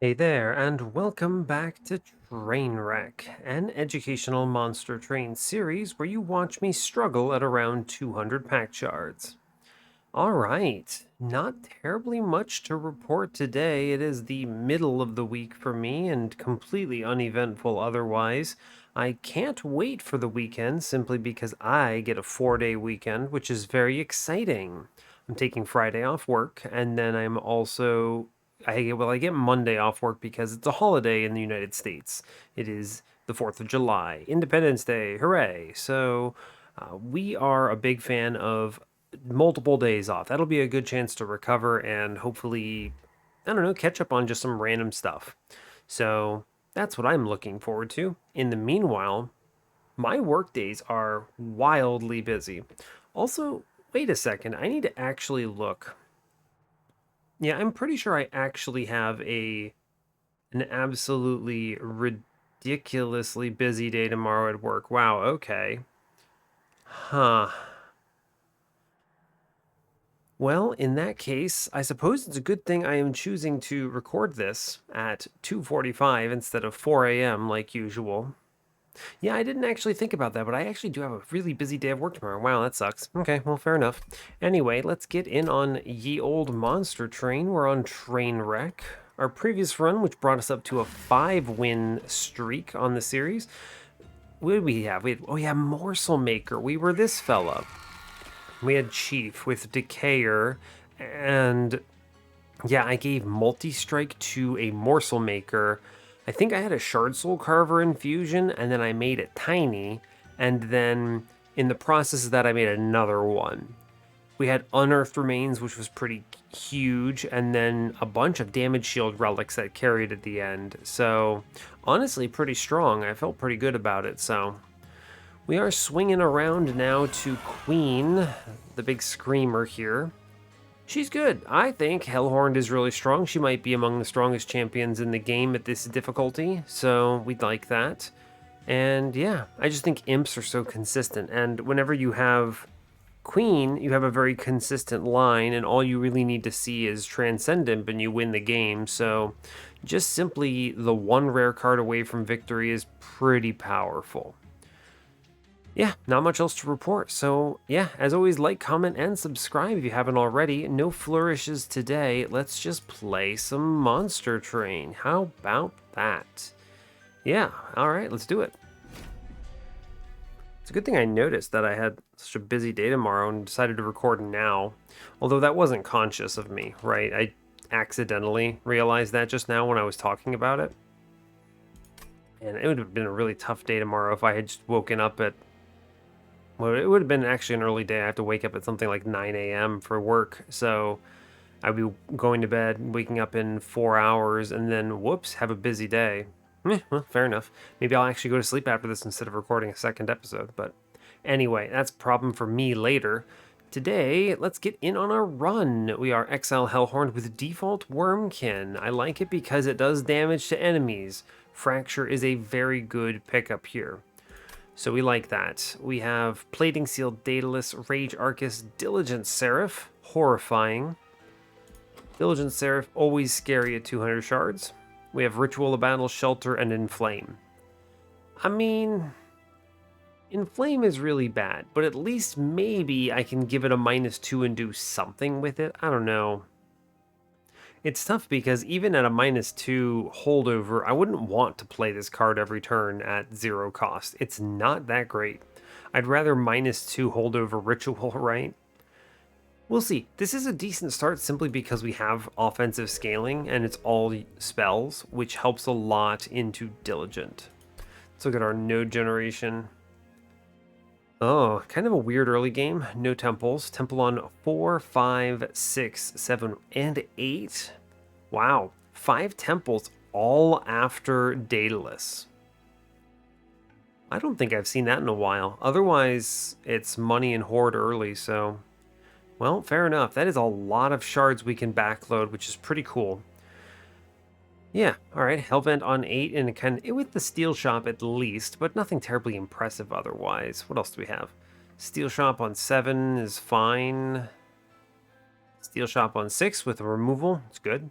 Hey there, and welcome back to Trainwreck, an educational monster train series where you watch me struggle at around 200 Pact Shards. Alright, not terribly much to report today. It is the middle of the week for me and completely uneventful otherwise. I can't wait for the weekend simply because I get a 4-day weekend, which is very exciting. I'm taking Friday off work, and then I'm also I get Monday off work because it's a holiday in the United States. It is the 4th of July, Independence Day, hooray. So, we are a big fan of multiple days off. That'll be a good chance to recover and hopefully, I don't know, catch up on just some random stuff. So, that's what I'm looking forward to. In the meanwhile, my work days are wildly busy. Also, wait a second, I need to actually look. Yeah, I'm pretty sure I actually have an absolutely ridiculously busy day tomorrow at work. Wow, okay. Huh. Well, in that case, I suppose it's a good thing I am choosing to record this at 2:45 instead of 4 a.m. like usual. Yeah, I didn't actually think about that, but I actually do have a really busy day of work tomorrow. Wow, that sucks. Okay, well, fair enough. Anyway, let's get in on Ye Old Monster Train. We're on Trainwreck. Our previous run, which brought us up to a 5-win streak on the series. What did we have? Oh yeah, Morsel Maker. We were this fella. We had Chief with Decayer, and yeah, I gave Multi-Strike to a Morsel Maker. I think I had a Shard Soul Carver infusion, and then I made it tiny, and then in the process of that, I made another one. We had Unearthed Remains, which was pretty huge, and then a bunch of Damage Shield relics that carried at the end. So, honestly, pretty strong. I felt pretty good about it, so we are swinging around now to Queen, the big screamer here. She's good. I think Hellhorned is really strong. She might be among the strongest champions in the game at this difficulty, so we'd like that. And yeah, I just think imps are so consistent. And whenever you have Queen, you have a very consistent line, and all you really need to see is Transcendent, and you win the game. So just simply the one rare card away from victory is pretty powerful. Yeah, not much else to report. So, yeah, as always, like, comment, and subscribe if you haven't already. No flourishes today. Let's just play some Monster Train. How about that? Yeah, alright, let's do it. It's a good thing I noticed that I had such a busy day tomorrow and decided to record now. Although that wasn't conscious of me, right? I accidentally realized that just now when I was talking about it. And it would have been a really tough day tomorrow if I had just woken up at, well, it would have been actually an early day. I have to wake up at something like 9 a.m. for work. So I'd be going to bed, waking up in 4 hours, and then whoops, have a busy day. Well, fair enough. Maybe I'll actually go to sleep after this instead of recording a second episode. But anyway, that's a problem for me later. Today, let's get in on our run. We are Exile Hellhorned with default Wurmkin. I like it because it does damage to enemies. Fracture is a very good pickup here. So we like that. We have Plating Seal, Daedalus, Rage Arcus, Diligent Seraph, horrifying. Diligent Seraph, always scary at 200 shards. We have Ritual of Battle, Shelter, and Inflame. I mean, Inflame is really bad, but at least maybe I can give it a -2 and do something with it. I don't know. It's tough because even at a -2 holdover, I wouldn't want to play this card every turn at 0 cost. It's not that great. I'd rather -2 holdover Ritual, right? We'll see. This is a decent start simply because we have offensive scaling and it's all spells, which helps a lot into Diligent. Let's look at our node generation. Oh, kind of a weird early game. No temples. Temple on 4, 5, 6, 7, and 8. Wow. 5 temples all after Daedalus. I don't think I've seen that in a while. Otherwise, it's money and horde early, so... Well, fair enough. That is a lot of shards we can backload, which is pretty cool. Yeah, alright, Hellvent on 8, and kind of with the Steel Shop at least, but nothing terribly impressive otherwise. What else do we have? Steel Shop on 7 is fine. Steel Shop on 6 with a removal, it's good.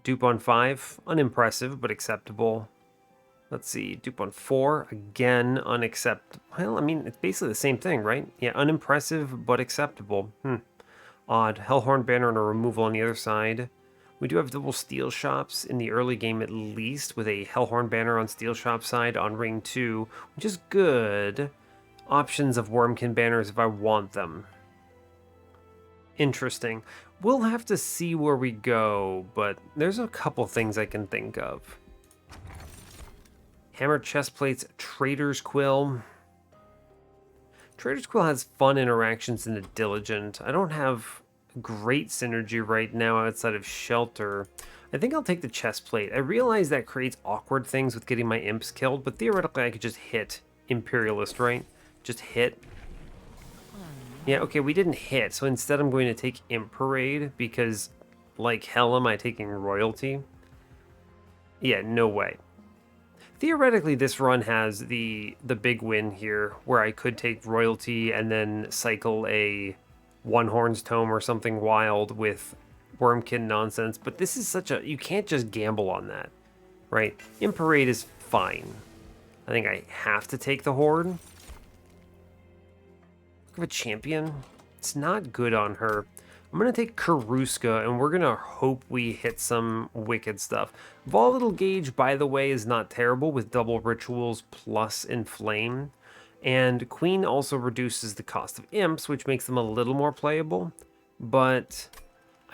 Dupe on 5, unimpressive, but acceptable. Let's see, dupe on 4, again, unacceptable. Well, I mean, it's basically the same thing, right? Yeah, unimpressive, but acceptable. Odd. Hellhorned banner and a removal on the other side. We do have double steel shops in the early game at least, with a Hellhorned banner on steel shop side on ring 2, which is good. Options of Wurmkin banners if I want them. Interesting. We'll have to see where we go, but there's a couple things I can think of. Hammered chestplates, Trader's Quill. Trader's Quill has fun interactions in the Diligent. I don't have great synergy right now outside of Shelter. I think I'll take the chestplate. I realize that creates awkward things with getting my imps killed, but theoretically I could just hit Imperialist, right? Just hit. Yeah, okay, we didn't hit, so instead I'm going to take Imp Parade because, like hell, am I taking Royalty? Yeah, no way. Theoretically, this run has the big win here, where I could take Royalty and then cycle a One Horn's Tome or something wild with Wurmkin nonsense, but this is such a... you can't just gamble on that, right? Imp Parade is fine. I think I have to take the Horde. Look of a champion. It's not good on her. I'm going to take Karuska, and we're going to hope we hit some wicked stuff. Volatile Gauge, by the way, is not terrible with double rituals plus Inflame. And Queen also reduces the cost of imps, which makes them a little more playable. But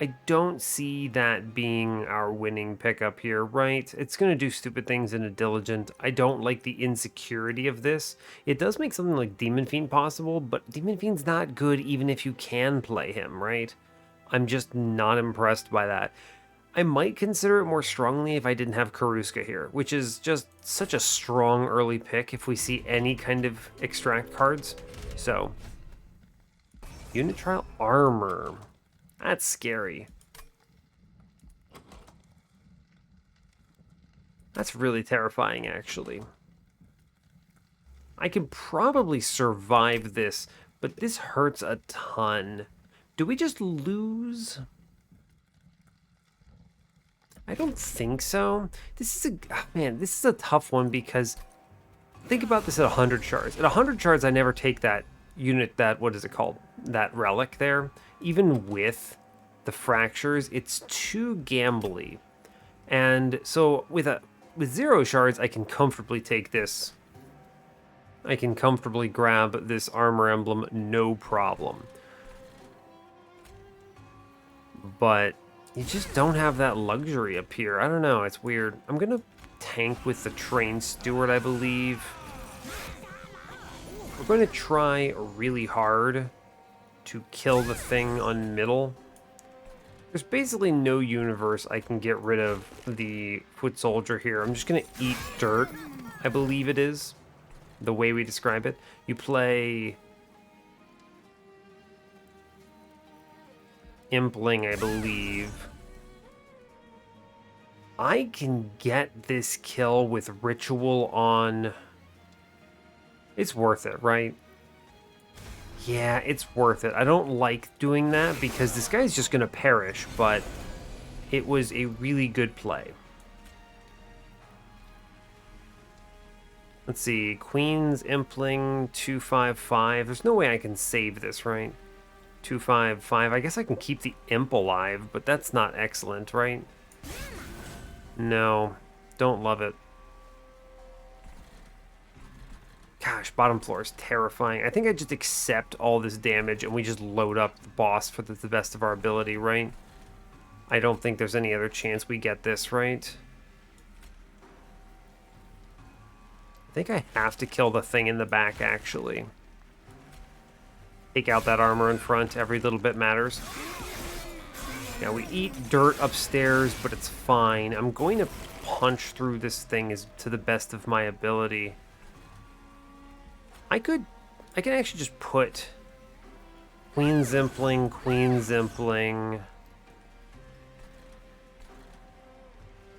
I don't see that being our winning pickup here, right? It's going to do stupid things in a Diligent. I don't like the insecurity of this. It does make something like Demon Fiend possible, but Demon Fiend's not good even if you can play him, right? I'm just not impressed by that. I might consider it more strongly if I didn't have Karuska here, which is just such a strong early pick if we see any kind of extract cards. So, Unit Trial Armor. That's scary. That's really terrifying, actually. I can probably survive this, but this hurts a ton. Do we just lose? I don't think so. This is this is a tough one because think about this at 100 shards. At 100 shards, I never take that unit, what is it called? That relic there. Even with the fractures, it's too gambly. And so with 0 shards, I can comfortably take this. I can comfortably grab this armor emblem, no problem. But you just don't have that luxury up here. I don't know, it's weird. I'm gonna tank with the Train Steward, I believe. We're going to try really hard to kill the thing on middle. There's basically no universe I can get rid of the foot soldier here. I'm just gonna eat dirt, I believe it is, the way we describe it. You play Impling, I believe. I can get this kill with Ritual on... It's worth it, right? Yeah, it's worth it. I don't like doing that because this guy's just going to perish, but it was a really good play. Let's see. Queen's Impling 255. There's no way I can save this, right? 255. I guess I can keep the imp alive, but that's not excellent, right? No, don't love it. Gosh, bottom floor is terrifying. I think I just accept all this damage and we just load up the boss for the best of our ability, right? I don't think there's any other chance we get this, right? I think I have to kill the thing in the back, actually. Take out that armor in front. Every little bit matters. Now, we eat dirt upstairs, but it's fine. I'm going to punch through this thing to the best of my ability. I can actually just put Queen Zimpling, Queen Zimpling.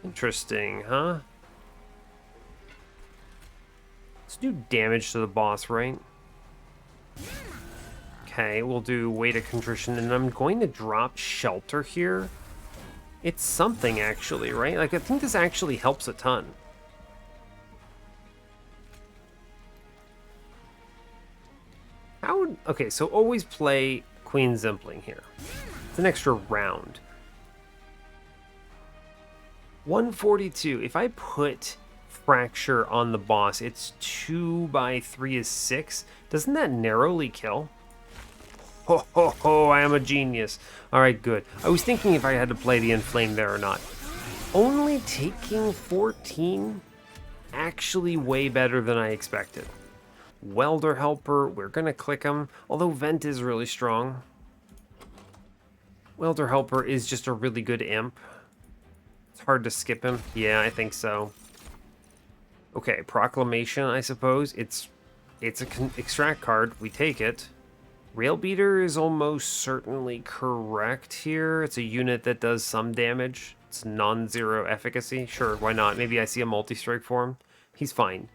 Interesting, huh? Let's do damage to the boss, right? Okay, we'll do Weight of Contrition, and I'm going to drop Shelter here It's something, actually, right? Like, I think this actually helps a ton. Okay, so always play Queen Zimpling here. It's an extra round. 142. If I put Fracture on the boss, it's 2 by 3 is 6. Doesn't that narrowly kill? Ho ho ho, I am a genius. Alright, good. I was thinking if I had to play the Inflame there or not. Only taking 14? Actually way better than I expected. Welder Helper, we're gonna click him, although Vent is really strong. Welder Helper is just a really good imp. It's hard to skip him. Yeah, I think so. Okay, Proclamation, I suppose. It's an extract card. We take it. Railbeater is almost certainly correct here. It's a unit that does some damage. It's non-zero efficacy. Sure, why not? Maybe I see a multi-strike for him. He's fine.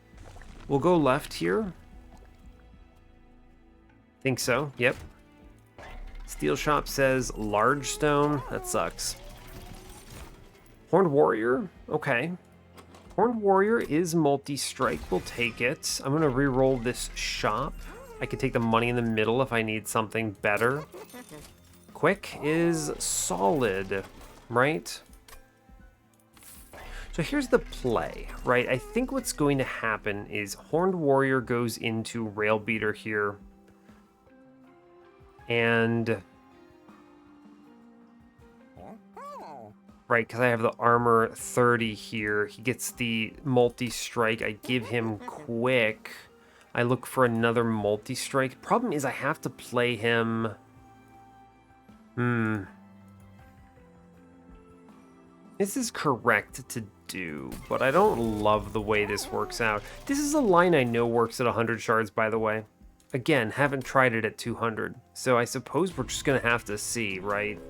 We'll go left here. Think so, yep. Steel Shop says large stone. That sucks. Horned Warrior, okay. Horned Warrior is multi-strike, we'll take it. I'm gonna re-roll this shop. I can take the money in the middle if I need something better. Quick is solid, right? So here's the play, right? I think what's going to happen is Horned Warrior goes into Railbeater here. And right, because I have the armor 30 here. He gets the multi-strike. I give him quick. I look for another multi-strike. Problem is I have to play him. This is correct to do, but I don't love the way this works out. This is a line I know works at 100 shards, by the way. Again, haven't tried it at 200, so I suppose we're just gonna have to see, right?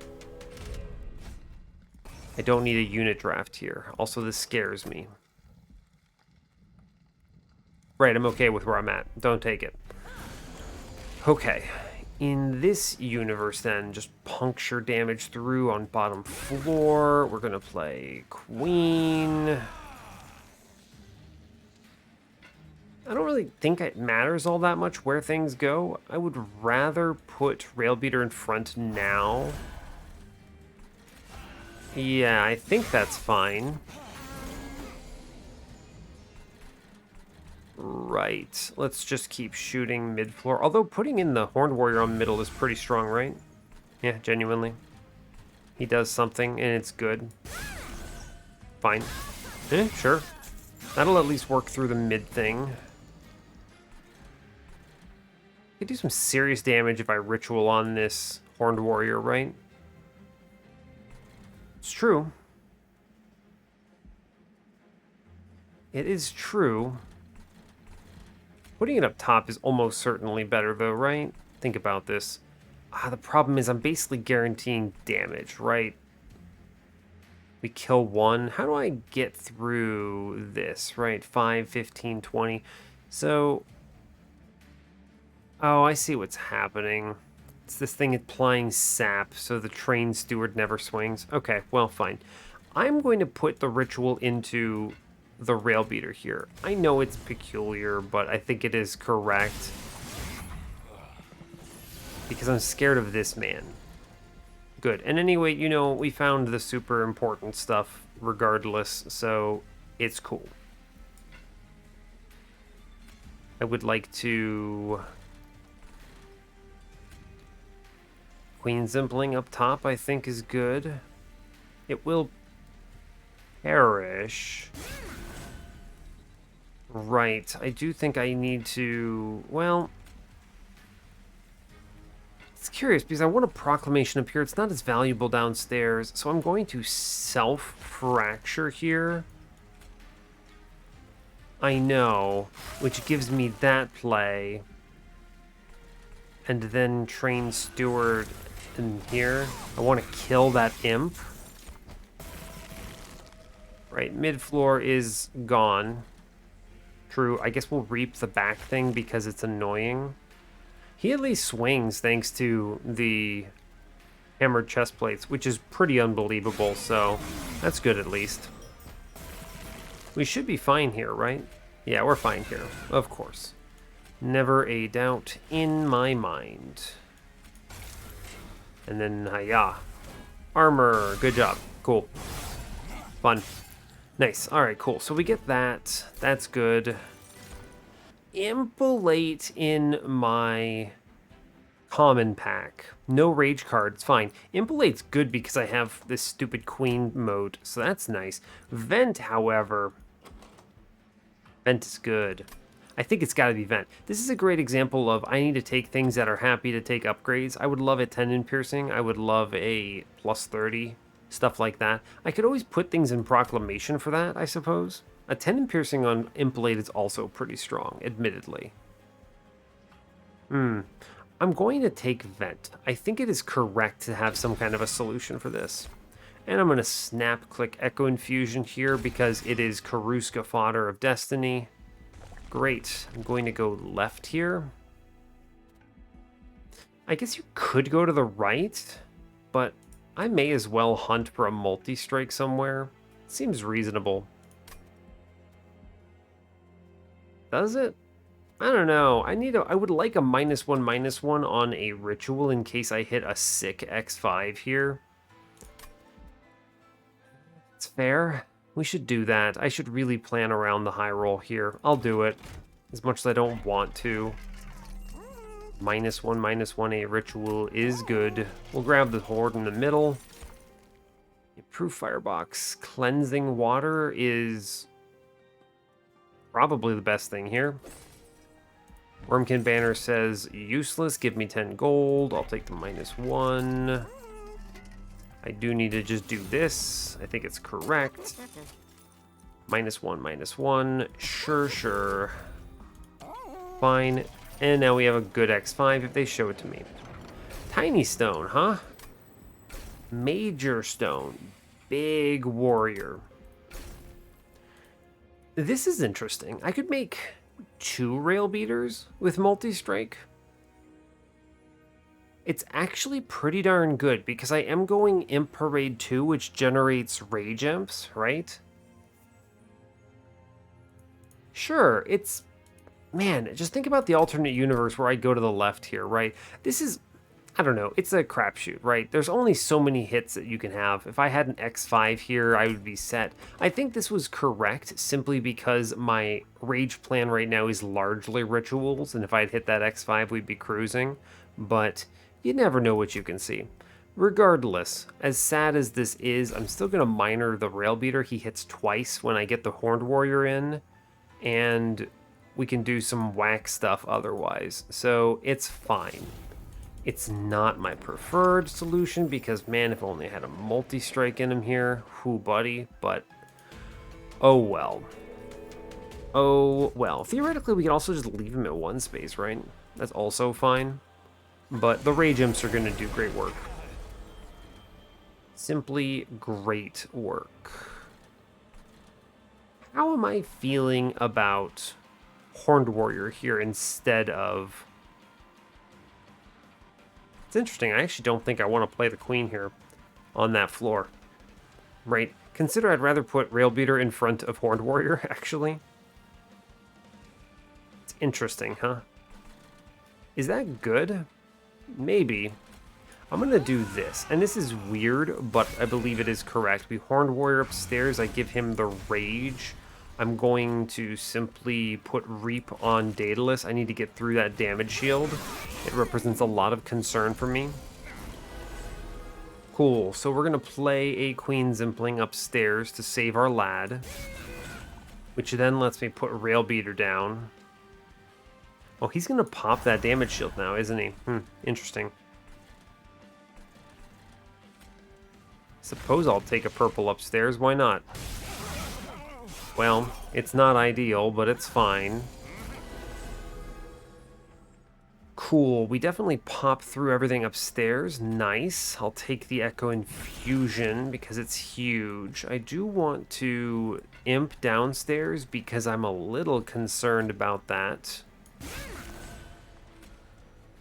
I don't need a unit draft here. Also, this scares me. Right, I'm okay with where I'm at. Don't take it. Okay, in this universe then, just puncture damage through on bottom floor. We're gonna play Queen. I don't really think it matters all that much where things go. I would rather put Railbeater in front now. Yeah, I think that's fine. Right, let's just keep shooting mid-floor. Although putting in the Horned Warrior on middle is pretty strong, right? Yeah, genuinely. He does something, and it's good. Fine. Sure. That'll at least work through the mid thing. Could do some serious damage if I ritual on this Horned Warrior, right? It's true. It is true. Putting it up top is almost certainly better though, right? Think about this. The problem is I'm basically guaranteeing damage, right? We kill one. How do I get through this, right? 5, 15, 20. So... oh, I see what's happening. It's this thing applying sap, so the train steward never swings. Okay, well, fine. I'm going to put the ritual into the Railbeater here. I know it's peculiar, but I think it is correct. Because I'm scared of this man. Good. And anyway, you know, we found the super important stuff regardless, so it's cool. I would like to... Queen Zimpling up top, I think, is good. It will perish. Right, I do think I need to... well... it's curious, because I want a Proclamation up here. It's not as valuable downstairs, so I'm going to self-fracture here. I know, which gives me that play. And then Train Steward in here. I want to kill that imp. Right, mid-floor is gone. True, I guess we'll reap the back thing because it's annoying. He at least swings thanks to the hammered chest plates, which is pretty unbelievable, so that's good at least. We should be fine here, right? Yeah, we're fine here, of course. Never a doubt in my mind. And then, hiya. Armor, good job. Cool. Fun. Nice, alright, cool. So we get that. That's good. Impulate in my common pack. No rage cards, fine. Impulate's good because I have this stupid queen mode, so that's nice. Vent, however... Vent is good. I think it's got to be Vent. This is a great example of I need to take things that are happy to take upgrades. I would love a tendon piercing. I would love a plus 30. Stuff like that. I could always put things in proclamation for that, I suppose. A tendon piercing on Impulate is also pretty strong, admittedly. I'm going to take Vent. I think it is correct to have some kind of a solution for this. And I'm going to snap click Echo Infusion here because it is Karuska fodder of destiny. Great. I'm going to go left here. I guess you could go to the right, but I may as well hunt for a multi-strike somewhere. Seems reasonable. Does it? I don't know. I would like a -1/-1 on a ritual in case I hit a sick X5 here. It's fair. We should do that. I should really plan around the high roll here. I'll do it. As much as I don't want to. -1/-1 a ritual is good. We'll grab the horde in the middle. Improve firebox. Cleansing water is probably the best thing here. Wurmkin banner says useless. Give me 10 gold. I'll take the -1. I do need to just do this. I think it's correct. -1/-1. Sure. Fine. And now we have a good X5 if they show it to me. Tiny stone, huh? Major stone. Big warrior. This is interesting. I could make 2 rail beaters with multi-strike. It's actually pretty darn good because I am going Imp Parade 2, which generates rage imps, right? Sure, it's... Man, just think about the alternate universe where I'd go to the left here, right? This is... I don't know, it's a crapshoot, right? There's only so many hits that you can have. If I had an X5 here, I would be set. I think this was correct simply because my rage plan right now is largely rituals, and if I'd hit that X5, we'd be cruising. But you never know what you can see. Regardless, as sad as this is, I'm still going to minor the rail beater. He hits twice when I get the Horned Warrior in, and we can do some whack stuff otherwise. So it's fine. It's not my preferred solution because, man, if only I had a multi-strike in him here. Whoo, buddy. But, oh well. Oh well. Theoretically, we could also just leave him at 1 space, right? That's also fine. But the Rage Imps are going to do great work. Simply great work. How am I feeling about Horned Warrior here instead of... It's interesting. I actually don't think I want to play the Queen here on that floor. Right? Consider I'd rather put Rail Beater in front of Horned Warrior, actually. It's interesting, huh? Is that good? Maybe. I'm going to do this. And this is weird, but I believe it is correct. We Horned Warrior upstairs. I give him the Rage. I'm going to simply put Reap on Daedalus. I need to get through that damage shield. It represents a lot of concern for me. Cool, so we're going to play a Queen Zimpling upstairs to save our lad. Which then lets me put Rail Beater down. Oh, he's going to pop that damage shield now, isn't he? Interesting. Suppose I'll take a purple upstairs, why not? Well, it's not ideal, but it's fine. Cool, we definitely pop through everything upstairs. Nice. I'll take the Echo Infusion because it's huge. I do want to imp downstairs because I'm a little concerned about that.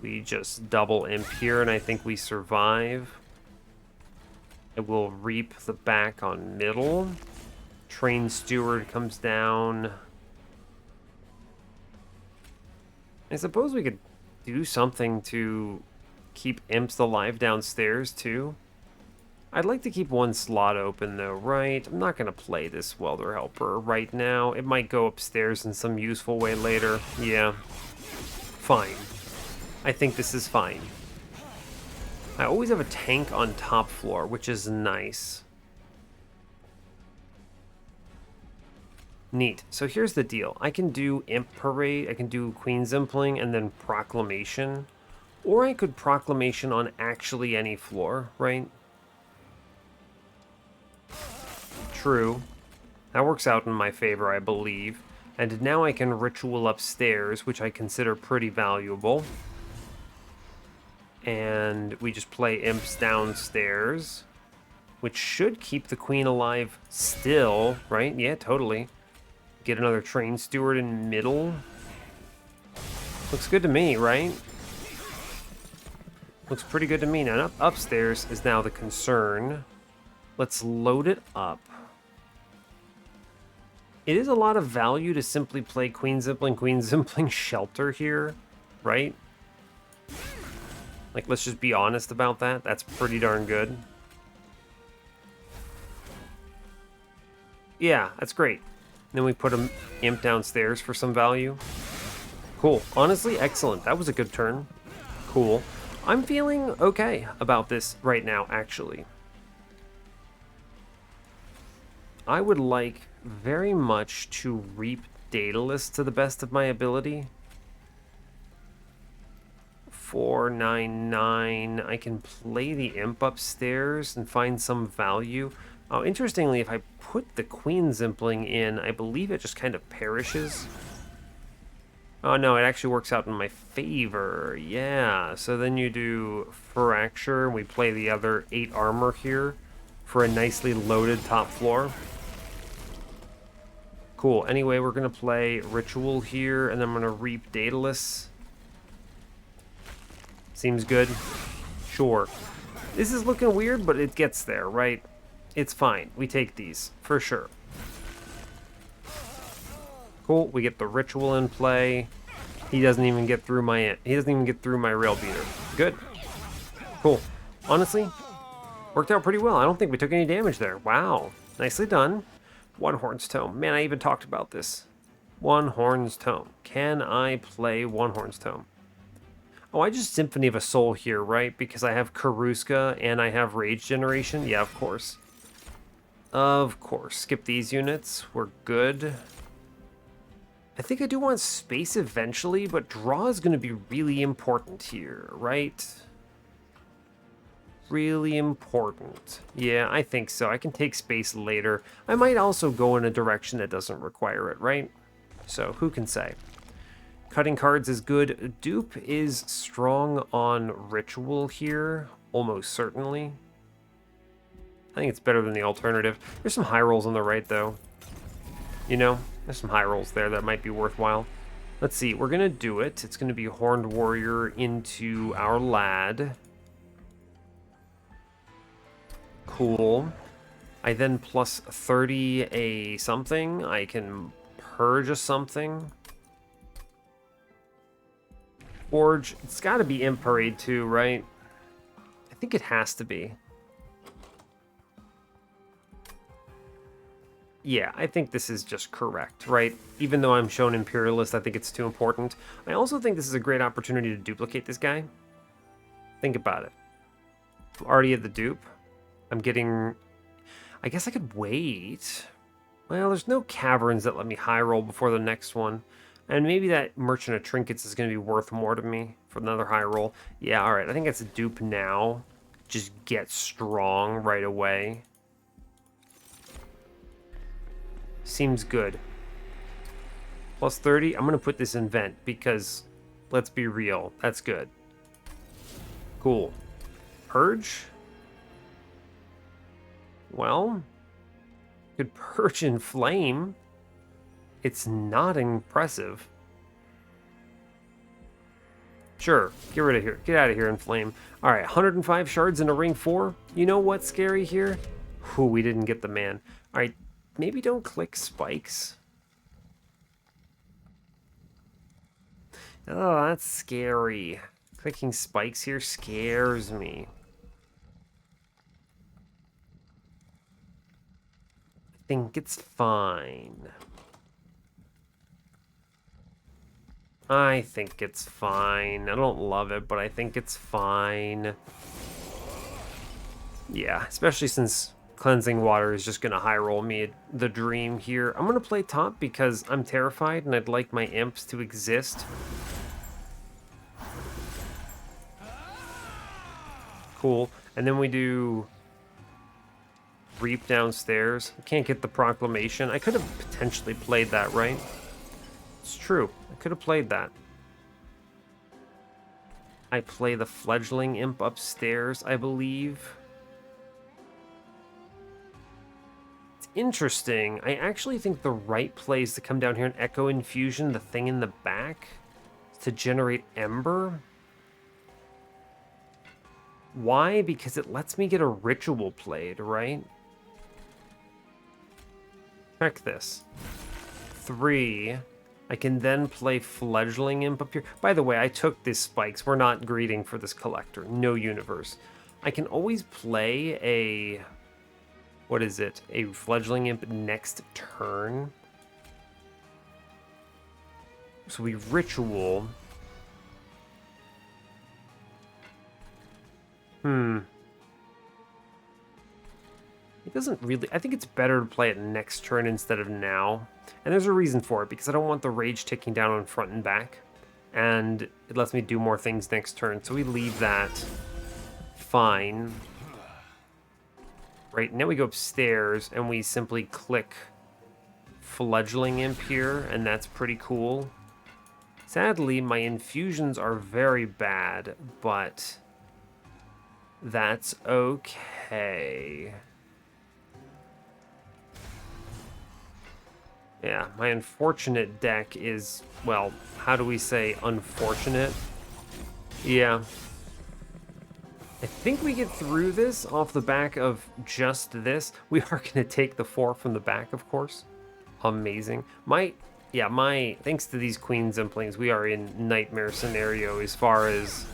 We just double imp here and I think we survive. It will reap the back on middle. Train Steward comes down. I suppose we could do something to keep imps alive downstairs, too. I'd like to keep one slot open, though, right? I'm not going to play this Welder Helper right now. It might go upstairs in some useful way later. Yeah. Fine. I think this is fine. I always have a tank on top floor, which is nice. Neat. So here's the deal. I can do Imp Parade, I can do Queen's Impling, and then Proclamation. Or I could Proclamation on actually any floor, right? True. That works out in my favor, I believe. And now I can Ritual upstairs, which I consider pretty valuable. And we just play Imps downstairs, which should keep the Queen alive still, right? Yeah, totally. Get another Train Steward in middle. Looks good to me, right? Looks pretty good to me. Now, upstairs is now the concern. Let's load it up. It is a lot of value to simply play Queen Zimpling Shelter here, right? Like, let's just be honest about that. That's pretty darn good. Yeah, that's great. Then we put an Imp downstairs for some value. Cool. Honestly, excellent. That was a good turn. Cool. I'm feeling okay about this right now, actually. I would like very much to reap Daedalus to the best of my ability. 499. I can play the Imp upstairs and find some value. Oh, interestingly, if I put the Queen Zimpling in, I believe it just kind of perishes. Oh no, it actually works out in my favor. Yeah, so then you do Fracture, and we play the other 8 armor here for a nicely loaded top floor. Cool. Anyway, we're going to play Ritual here, and then I'm going to reap Daedalus. Seems good. Sure. This is looking weird, but it gets there, right? It's fine. We take these, for sure. Cool. We get the Ritual in play. He doesn't even get through my rail beater. Good. Cool. Honestly, worked out pretty well. I don't think we took any damage there. Wow. Nicely done. One Horn's Tome. Man, I even talked about this. One Horn's Tome. Can I play One Horn's Tome? Oh, I just Symphony of a Soul here, right? Because I have Karuska and I have Rage Generation? Yeah, of course. Of course. Skip these units. We're good. I think I do want space eventually, but draw is going to be really important here, right? Really important. Yeah, I think so. I can take space later. I might also go in a direction that doesn't require it, right? So, who can say? Cutting cards is good. Dupe is strong on Ritual here, almost certainly. I think it's better than the alternative. There's some high rolls on the right, though. You know, there's some high rolls there that might be worthwhile. Let's see. We're going to do it. It's going to be Horned Warrior into our lad. Cool. I then plus 30 a something. I can purge a something. Forge. It's got to be Imp Parade too, right? I think it has to be. Yeah, I think this is just correct, right? Even though I'm shown Imperialist, I think it's too important. I also think this is a great opportunity to duplicate this guy. Think about it. I'm already at the dupe. I'm getting... I guess I could wait. Well, there's no caverns that let me high roll before the next one. And maybe that Merchant of Trinkets is going to be worth more to me for another high roll. Yeah, alright. I think it's a dupe now. Just get strong right away. Seems good. Plus 30. I'm going to put this in Vent because, let's be real, that's good. Cool. Purge? Well, could Purge in Flame. It's not impressive. Sure, get rid of here. Get out of here, Inflame. All right, 105 shards in a ring 4. You know what's scary here? Whew, we didn't get the man. All right, maybe don't click spikes. Oh, that's scary. Clicking spikes here scares me. I think it's fine. I think it's fine. I don't love it, but I think it's fine. Yeah, especially since Cleansing Water is just going to high roll me the dream here. I'm going to play top because I'm terrified and I'd like my imps to exist. Cool. And then we do Reap downstairs. Can't get the Proclamation. I could have potentially played that, right? It's true. I could have played that. I play the Fledgling Imp upstairs, I believe. It's interesting. I actually think the right play is to come down here and Echo Infusion the thing in the back to generate Ember. Why? Because it lets me get a ritual played, right? Check this. 3. I can then play Fledgling Imp up here. By the way, I took these spikes. We're not greeting for this collector. No universe. I can always play a... What is it? A Fledgling Imp next turn. So we ritual. It doesn't really... I think it's better to play it next turn instead of now. And there's a reason for it, because I don't want the rage ticking down on front and back. And it lets me do more things next turn, so we leave that fine. Right, now we go upstairs, and we simply click Fledgling Imp here, and that's pretty cool. Sadly, my infusions are very bad, but that's okay. Yeah, my unfortunate deck is, well, how do we say unfortunate? Yeah. I think we get through this off the back of just this. We are going to take the 4 from the back, of course. Amazing. Thanks to these Queens and Plains, we are in nightmare scenario as far as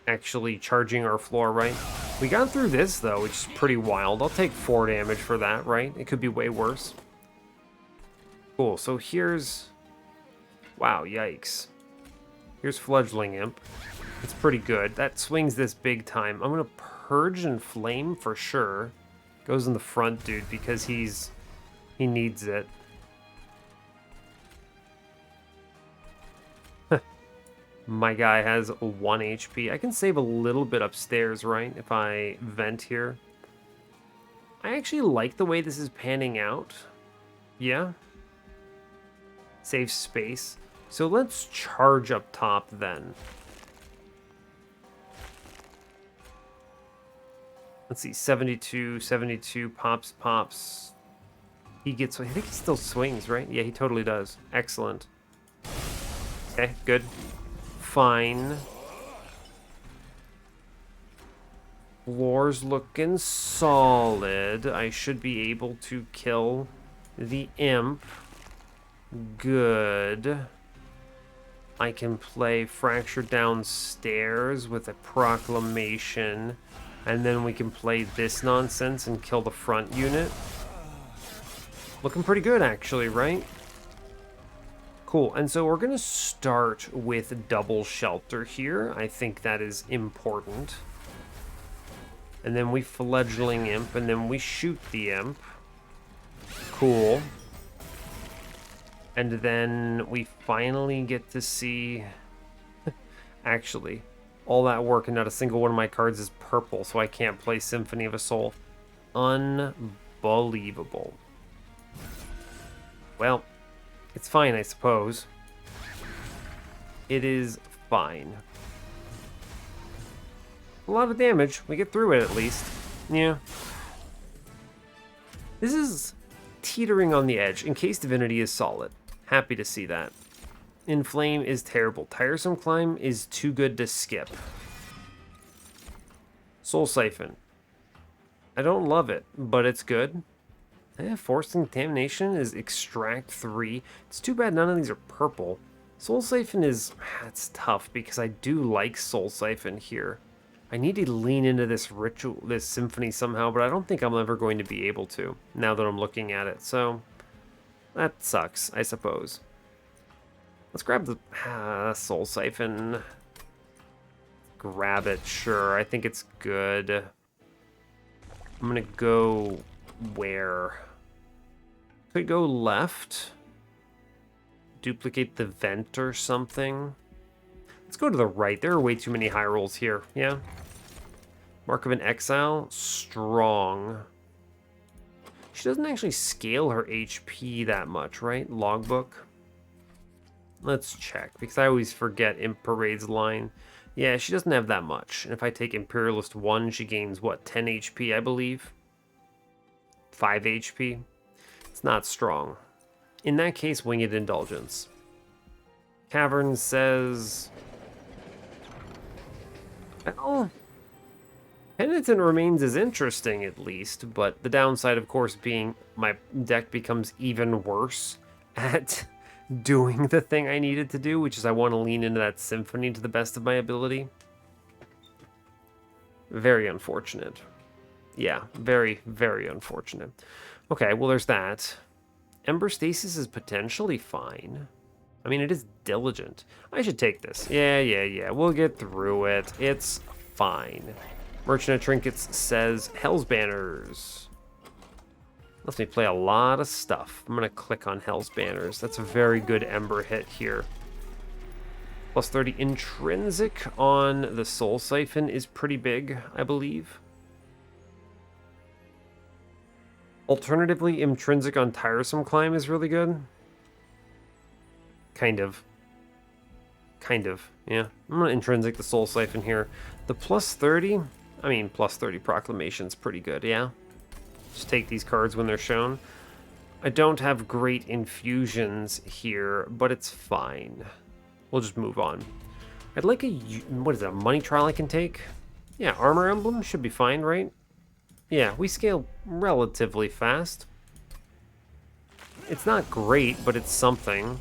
actually charging our floor, right? We got through this, though, which is pretty wild. I'll take 4 damage for that, right? It could be way worse. Cool, so here's... Wow, yikes. Here's Fledgling Imp. It's pretty good. That swings this big time. I'm going to Purge and Flame for sure. Goes in the front, dude, because he needs it. My guy has 1 HP. I can save a little bit upstairs, right, if I vent here. I actually like the way this is panning out. Yeah. Save space. So let's charge up top then. Let's see, 72, 72, pops. He gets, I think he still swings, right? Yeah, he totally does. Excellent. Okay, good. Fine. Floor's looking solid. I should be able to kill the imp. Good. I can play Fracture downstairs with a Proclamation, and then we can play this nonsense and kill the front unit. Looking pretty good, actually, right? Cool, and so we're going to start with double shelter here. I think that is important. And then we Fledgling Imp, and then we shoot the imp. Cool. And then we finally get to see... Actually, all that work and not a single one of my cards is purple, so I can't play Symphony of a Soul. Unbelievable. Well, it's fine, I suppose. It is fine. A lot of damage. We get through it, at least. Yeah. This is teetering on the edge, in case Divinity is solid. Happy to see that. Inflame is terrible. Tiresome Climb is too good to skip. Soul Siphon. I don't love it, but it's good. Forced Contamination is Extract 3. It's too bad none of these are purple. Soul Siphon is... It's tough because I do like Soul Siphon here. I need to lean into this ritual, this symphony somehow, but I don't think I'm ever going to be able to, now that I'm looking at it. So, that sucks, I suppose. Let's grab the Soul Siphon. Grab it, sure. I think it's good. I'm gonna go where? Could go left. Duplicate the vent or something. Let's go to the right. There are way too many high rolls here. Yeah. Mark of an Exile. Strong. She doesn't actually scale her HP that much, right? Logbook. Let's check, because I always forget Imp Parade's line. Yeah, she doesn't have that much. And if I take Imperialist 1, she gains, what, 10 HP, I believe? 5 HP? It's not strong. In that case, Winged Indulgence. Cavern says... Well, Penitent Remains is interesting, at least, but the downside, of course, being my deck becomes even worse at doing the thing I needed to do, which is I want to lean into that Symphony to the best of my ability. Very unfortunate. Yeah, very, very unfortunate. Okay, well, there's that. Ember Stasis is potentially fine. I mean, it is diligent. I should take this. Yeah. We'll get through it. It's fine. Merchant of Trinkets says Hell's Banners. Lets me play a lot of stuff. I'm going to click on Hell's Banners. That's a very good Ember hit here. Plus 30 intrinsic on the Soul Siphon is pretty big, I believe. Alternatively, intrinsic on Tiresome Climb is really good. Kind of, yeah. I'm going to intrinsic the Soul Siphon here. The plus 30, I mean, plus 30 Proclamation's pretty good, yeah. Just take these cards when they're shown. I don't have great infusions here, but it's fine. We'll just move on. I'd like a, what is that, a money trial I can take? Yeah, Armor Emblem should be fine, right? Yeah, we scale relatively fast. It's not great, but it's something.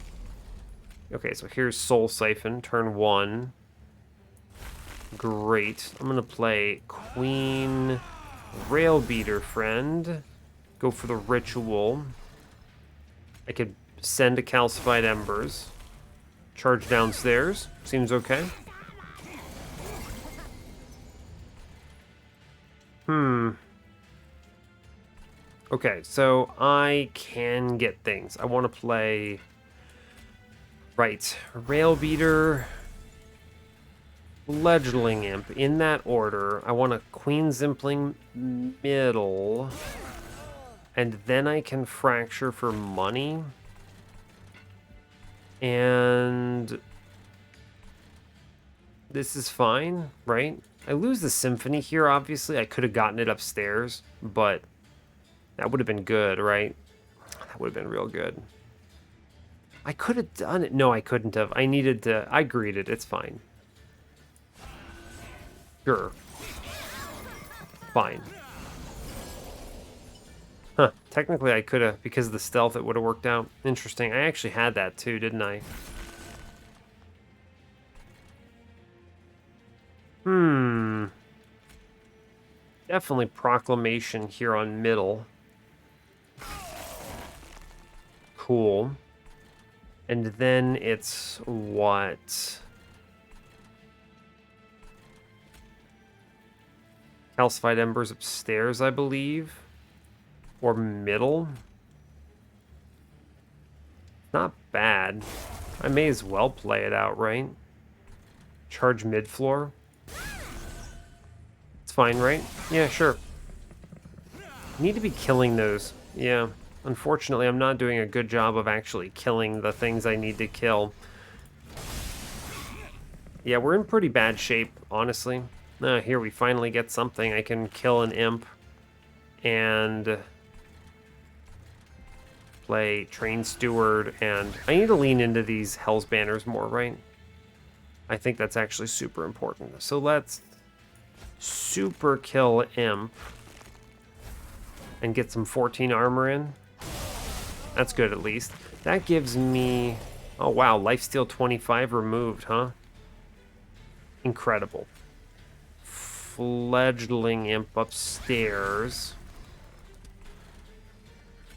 Okay, so here's Soul Siphon, turn 1. Great. I'm gonna play Queen Railbeater Friend. Go for the Ritual. I could send a Calcified Embers. Charge downstairs. Seems okay. Okay, so I can get things. I want to play... Right. Railbeater... Fledgling Imp. In that order. I want a Queen Zimpling middle. And then I can Fracture for money. And... This is fine, right? I lose the Symphony here, obviously. I could have gotten it upstairs, but that would have been good, right? That would have been real good. I could have done it. No, I couldn't have. I needed to... I greeted. It's fine. Sure. Fine. Huh. Technically, I could have, because of the stealth, it would have worked out. Interesting. I actually had that too, didn't I? Definitely Proclamation here on middle. Cool. And then it's what? Calcified Embers upstairs, I believe. Or middle. Not bad. I may as well play it out, right? Charge mid-floor. It's fine, right? Yeah, sure. Need to be killing those. Yeah. Unfortunately, I'm not doing a good job of actually killing the things I need to kill. Yeah, we're in pretty bad shape, honestly. Here we finally get something. I can kill an imp. And... play Train Steward, and I need to lean into these Hell's Banners more, right? I think that's actually super important. So let's super kill Imp and get some 14 armor in. That's good, at least. That gives me... Oh, wow. Lifesteal 25 removed, huh? Incredible. Fledgling Imp upstairs.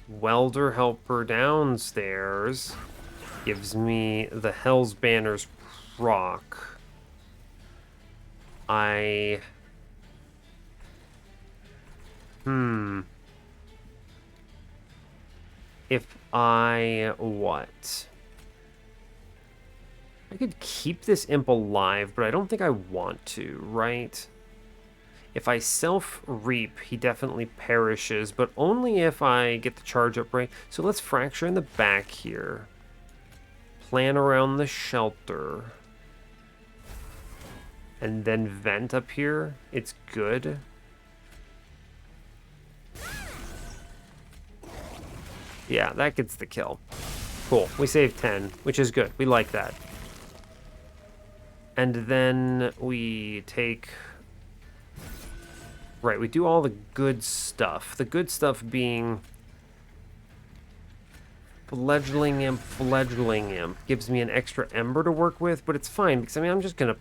Welder Helper downstairs. Gives me the Hell's Banners proc. If I... what? I could keep this Imp alive, but I don't think I want to, right? If I self-reap, he definitely perishes, but only if I get the charge up right. So let's fracture in the back here. Plan around the shelter. And then vent up here. It's good. Yeah, that gets the kill. Cool. We saved 10, which is good. We like that. And then we take... Right, we do all the good stuff. The good stuff being... Fledgling Imp. Gives me an extra Ember to work with, but it's fine, because, I mean, I'm just gonna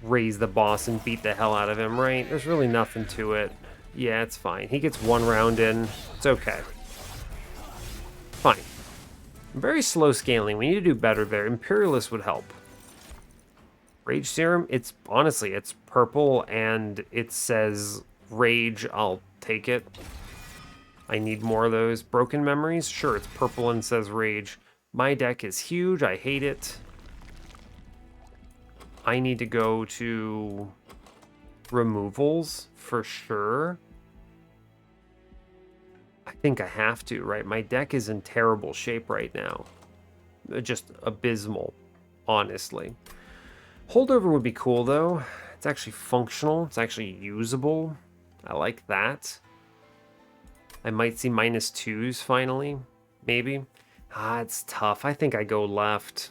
raise the boss and beat the hell out of him, right? There's really nothing to it. Yeah, it's fine. He gets one round in. It's okay. Fine. Very slow scaling. We need to do better there. Imperialist would help. Rage Serum, it's honestly, it's purple and it says Rage. I'll take it. I need more of those. Broken Memories, sure, it's purple and says Rage. My deck is huge. I hate it. I need to go to removals for sure. I think I have to, right? My deck is in terrible shape right now. Just abysmal, honestly. Holdover would be cool, though. It's actually functional. It's actually usable. I like that. I might see -2s finally. Maybe. It's tough. I think I go left.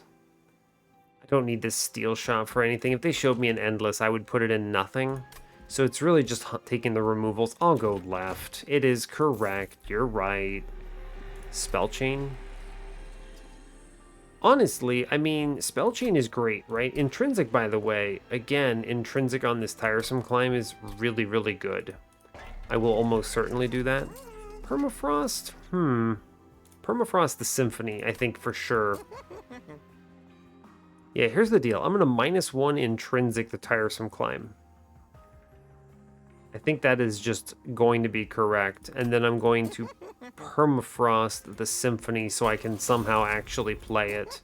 I don't need this steel shot for anything. If they showed me an endless, I would put it in nothing. So it's really just taking the removals. I'll go left. It is correct. You're right. Spell Chain. Honestly, I mean, Spell Chain is great, right? Intrinsic, by the way, again, Intrinsic on this tiresome climb is really, really good. I will almost certainly do that. Permafrost? Permafrost the Symphony, I think for sure. Yeah, here's the deal. I'm going to -1 Intrinsic the tiresome climb. I think that is just going to be correct. And then I'm going to Permafrost the Symphony so I can somehow actually play it.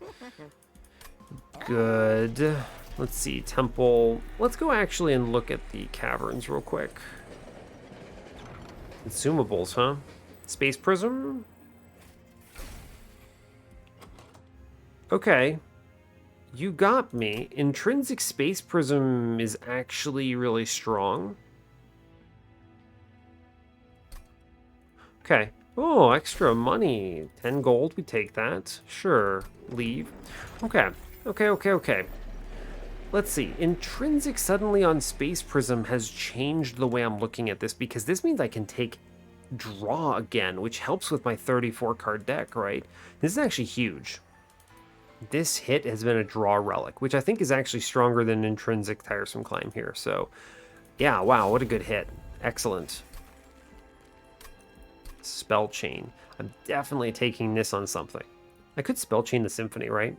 Good. Let's see, Temple. Let's go actually and look at the caverns real quick. Consumables, huh? Space Prism? Okay. You got me. Intrinsic Space Prism is actually really strong. Okay. Oh, extra money. 10 gold, we take that. Sure. Leave. Okay. Okay. Let's see. Intrinsic suddenly on Space Prism has changed the way I'm looking at this because this means I can take draw again, which helps with my 34 card deck, right? This is actually huge. This hit has been a draw relic, which I think is actually stronger than Intrinsic Tiresome Climb here. So, yeah, wow, what a good hit. Excellent. Spell Chain. I'm definitely taking this on something. I could Spell Chain the Symphony, right?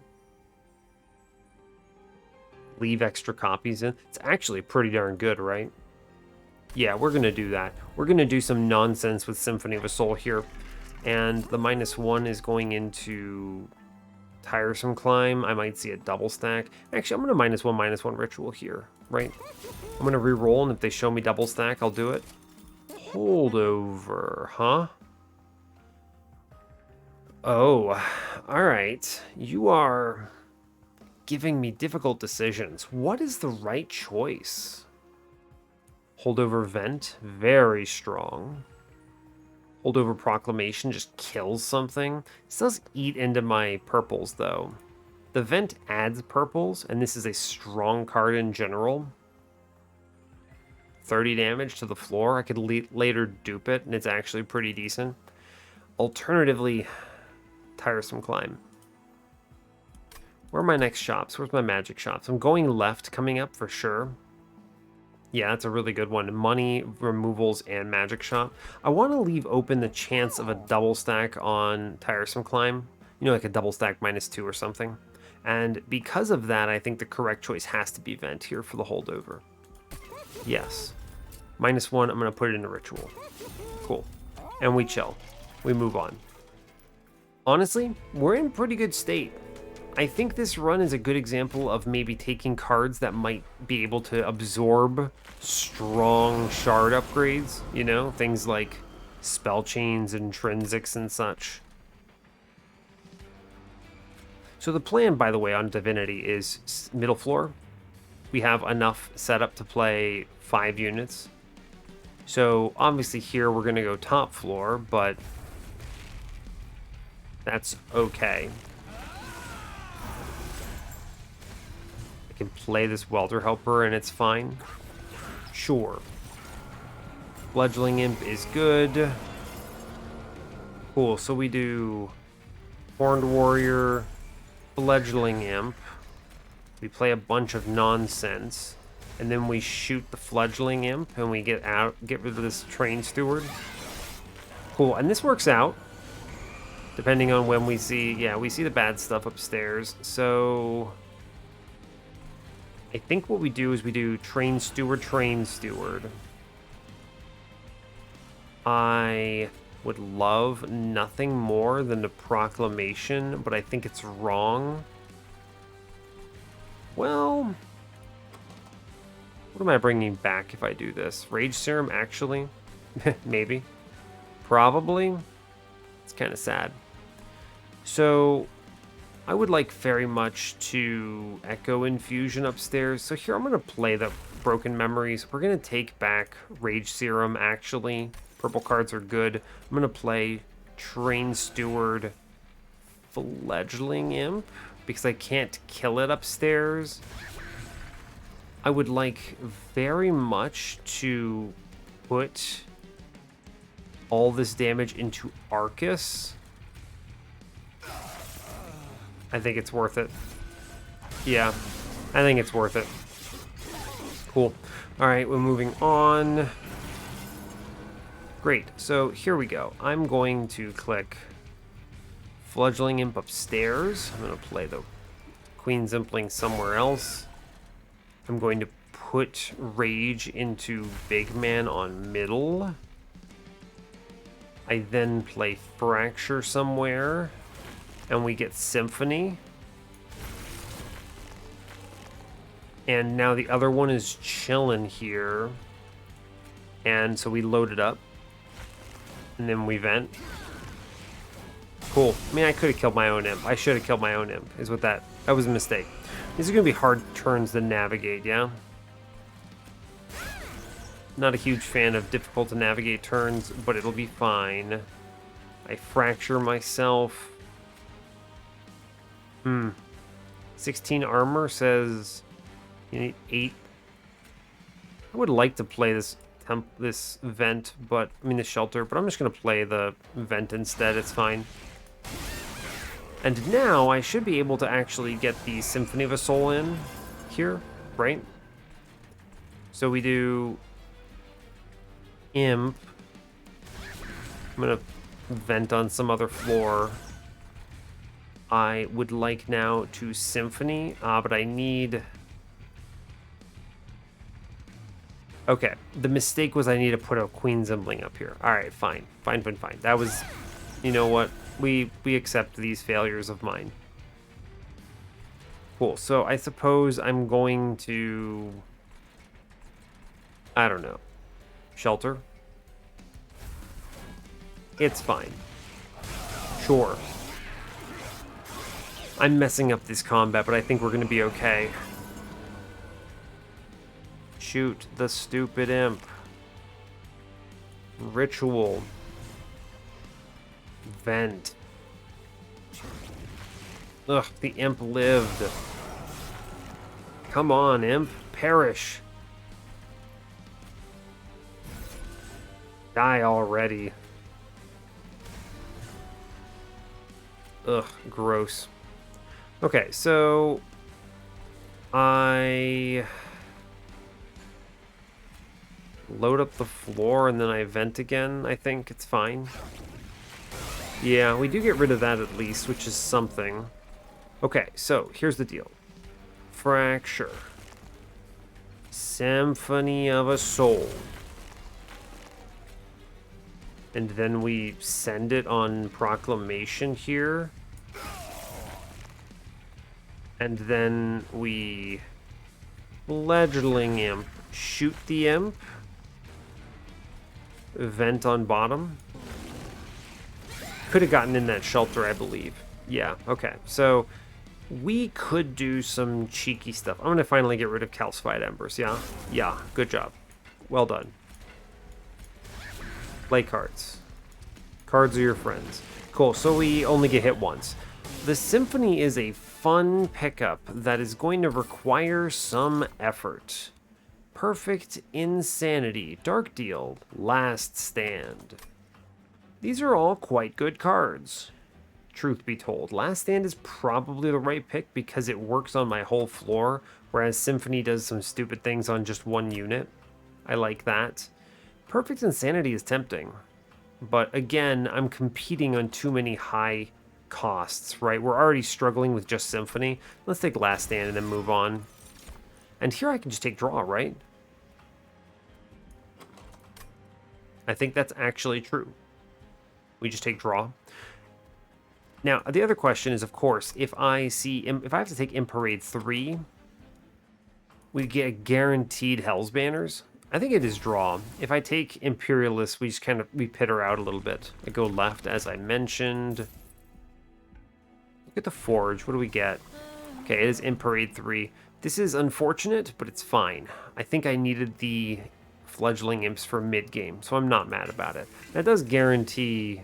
Leave extra copies in. It's actually pretty darn good, right? Yeah, we're going to do that. We're going to do some nonsense with Symphony of a Soul here. And the -1 is going into Tiresome Climb. I might see a double stack. Actually, I'm going to -1/-1 Ritual here, right? I'm going to re-roll, and if they show me double stack, I'll do it. Holdover, huh? Oh, all right. You are giving me difficult decisions. What is the right choice? Holdover Vent, very strong. Holdover Proclamation just kills something. This does eat into my purples, though. The Vent adds purples, and this is a strong card in general. 30 damage to the floor. I could later dupe it, and it's actually pretty decent. Alternatively, Tiresome Climb. Where are my next shops? Where's my magic shops? I'm going left coming up for sure. Yeah, that's a really good one. Money, removals, and magic shop. I want to leave open the chance of a double stack on Tiresome Climb. You know, like a double stack -2 or something. And because of that, I think the correct choice has to be Vent here for the holdover. Yes. -1, I'm going to put it in a ritual. Cool. And we chill. We move on. Honestly, we're in pretty good state. I think this run is a good example of maybe taking cards that might be able to absorb strong shard upgrades, you know, things like spell chains, intrinsics, and such. So the plan, by the way, on Divinity is middle floor. We have enough set up to play 5 units. So obviously here we're going to go top floor, but that's okay. Can play this Welder Helper and it's fine. Sure. Fledgling Imp is good. Cool, so we do Horned Warrior, Fledgling Imp. We play a bunch of nonsense. And then we shoot the Fledgling Imp and we get rid of this Train Steward. Cool, and this works out. Depending on when we see, yeah, we see the bad stuff upstairs. So I think what we do is we do Train Steward, Train Steward. I would love nothing more than the Proclamation, but I think it's wrong. Well, what am I bringing back if I do this? Rage Serum, actually? Maybe. Probably. It's kind of sad. So I would like very much to Echo Infusion upstairs. So here I'm going to play the Broken Memories. We're going to take back Rage Serum, actually. Purple cards are good. I'm going to play Train Steward, Fledgling Imp, because I can't kill it upstairs. I would like very much to put all this damage into Arcus. I think it's worth it. Yeah, I think it's worth it. Cool. All right, we're moving on. Great, so here we go. I'm going to click Fledgling Imp upstairs. I'm going to play the Queen's Impling somewhere else. I'm going to put Rage into Big Man on middle. I then play Fracture somewhere. And we get Symphony. And now the other one is chilling here. And so we load it up. And then we vent. Cool. I mean, I could have killed my own imp. I should have killed my own imp, is what that was a mistake. These are going to be hard turns to navigate, yeah? Not a huge fan of difficult to navigate turns, but it'll be fine. I fracture myself. 16 armor says you need 8. I would like to play this vent, but I mean the shelter, but I'm just gonna play the vent instead. It's fine. And now I should be able to actually get the Symphony of a Soul in here, right? So we do Imp. I'm gonna vent on some other floor. I would like now to Symphony, but I need... Okay, the mistake was I need to put a Queen's Impling up here. Alright, fine. Fine. That was... You know what? We accept these failures of mine. Cool, so I suppose I'm going to... I don't know. Shelter? It's fine. Sure. I'm messing up this combat, but I think we're going to be okay. Shoot the stupid imp. Ritual. Vent. Ugh, the imp lived. Come on, imp. Perish. Die already. Ugh, gross. Okay, so I load up the floor and then I vent again. I think it's fine. Yeah, we do get rid of that at least, which is something. Okay, so here's the deal. Fracture. Symphony of a Soul. And then we send it on Proclamation here. And then we Fledgling Imp. Shoot the Imp. Vent on bottom. Could have gotten in that shelter, I believe. Yeah, okay. So we could do some cheeky stuff. I'm going to finally get rid of Calcified Embers, yeah? Yeah, good job. Well done. Play cards. Cards are your friends. Cool, so we only get hit once. The Symphony is a fun pickup that is going to require some effort. Perfect Insanity, Dark Deal, Last Stand. These are all quite good cards. Truth be told, Last Stand is probably the right pick because it works on my whole floor, whereas Symphony does some stupid things on just one unit. I like that. Perfect Insanity is tempting, but again, I'm competing on too many high costs, right? We're already struggling with just Symphony. Let's take Last Stand and then move on. And here I can just take draw, right? I think that's actually true. We just take draw. Now, the other question is, of course, if I have to take Imp Parade 3, we get guaranteed Hell's Banners. I think it is draw. If I take Imperialist, we just we pit her out a little bit. I go left, as I mentioned. Look at the Forge. What do we get? Okay, it is Imp Parade 3. This is unfortunate, but it's fine. I think I needed the Fledgling Imps for mid-game, so I'm not mad about it. That does guarantee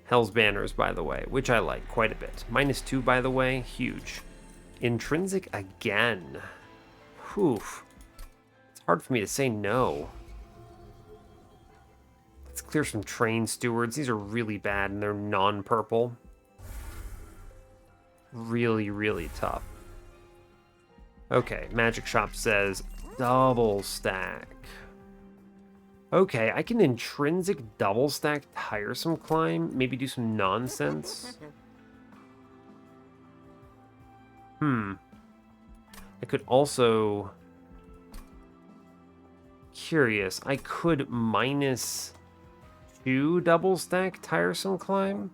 Hell's Banners, by the way, which I like quite a bit. -2, by the way, huge. Intrinsic again. Whew. It's hard for me to say no. Let's clear some Train Stewards. These are really bad, and they're non-purple. Really, really tough. Okay, Magic Shop says double stack. Okay, I can intrinsic double stack Tiresome Climb, maybe do some nonsense. I could also... Curious, I could -2 double stack Tiresome Climb.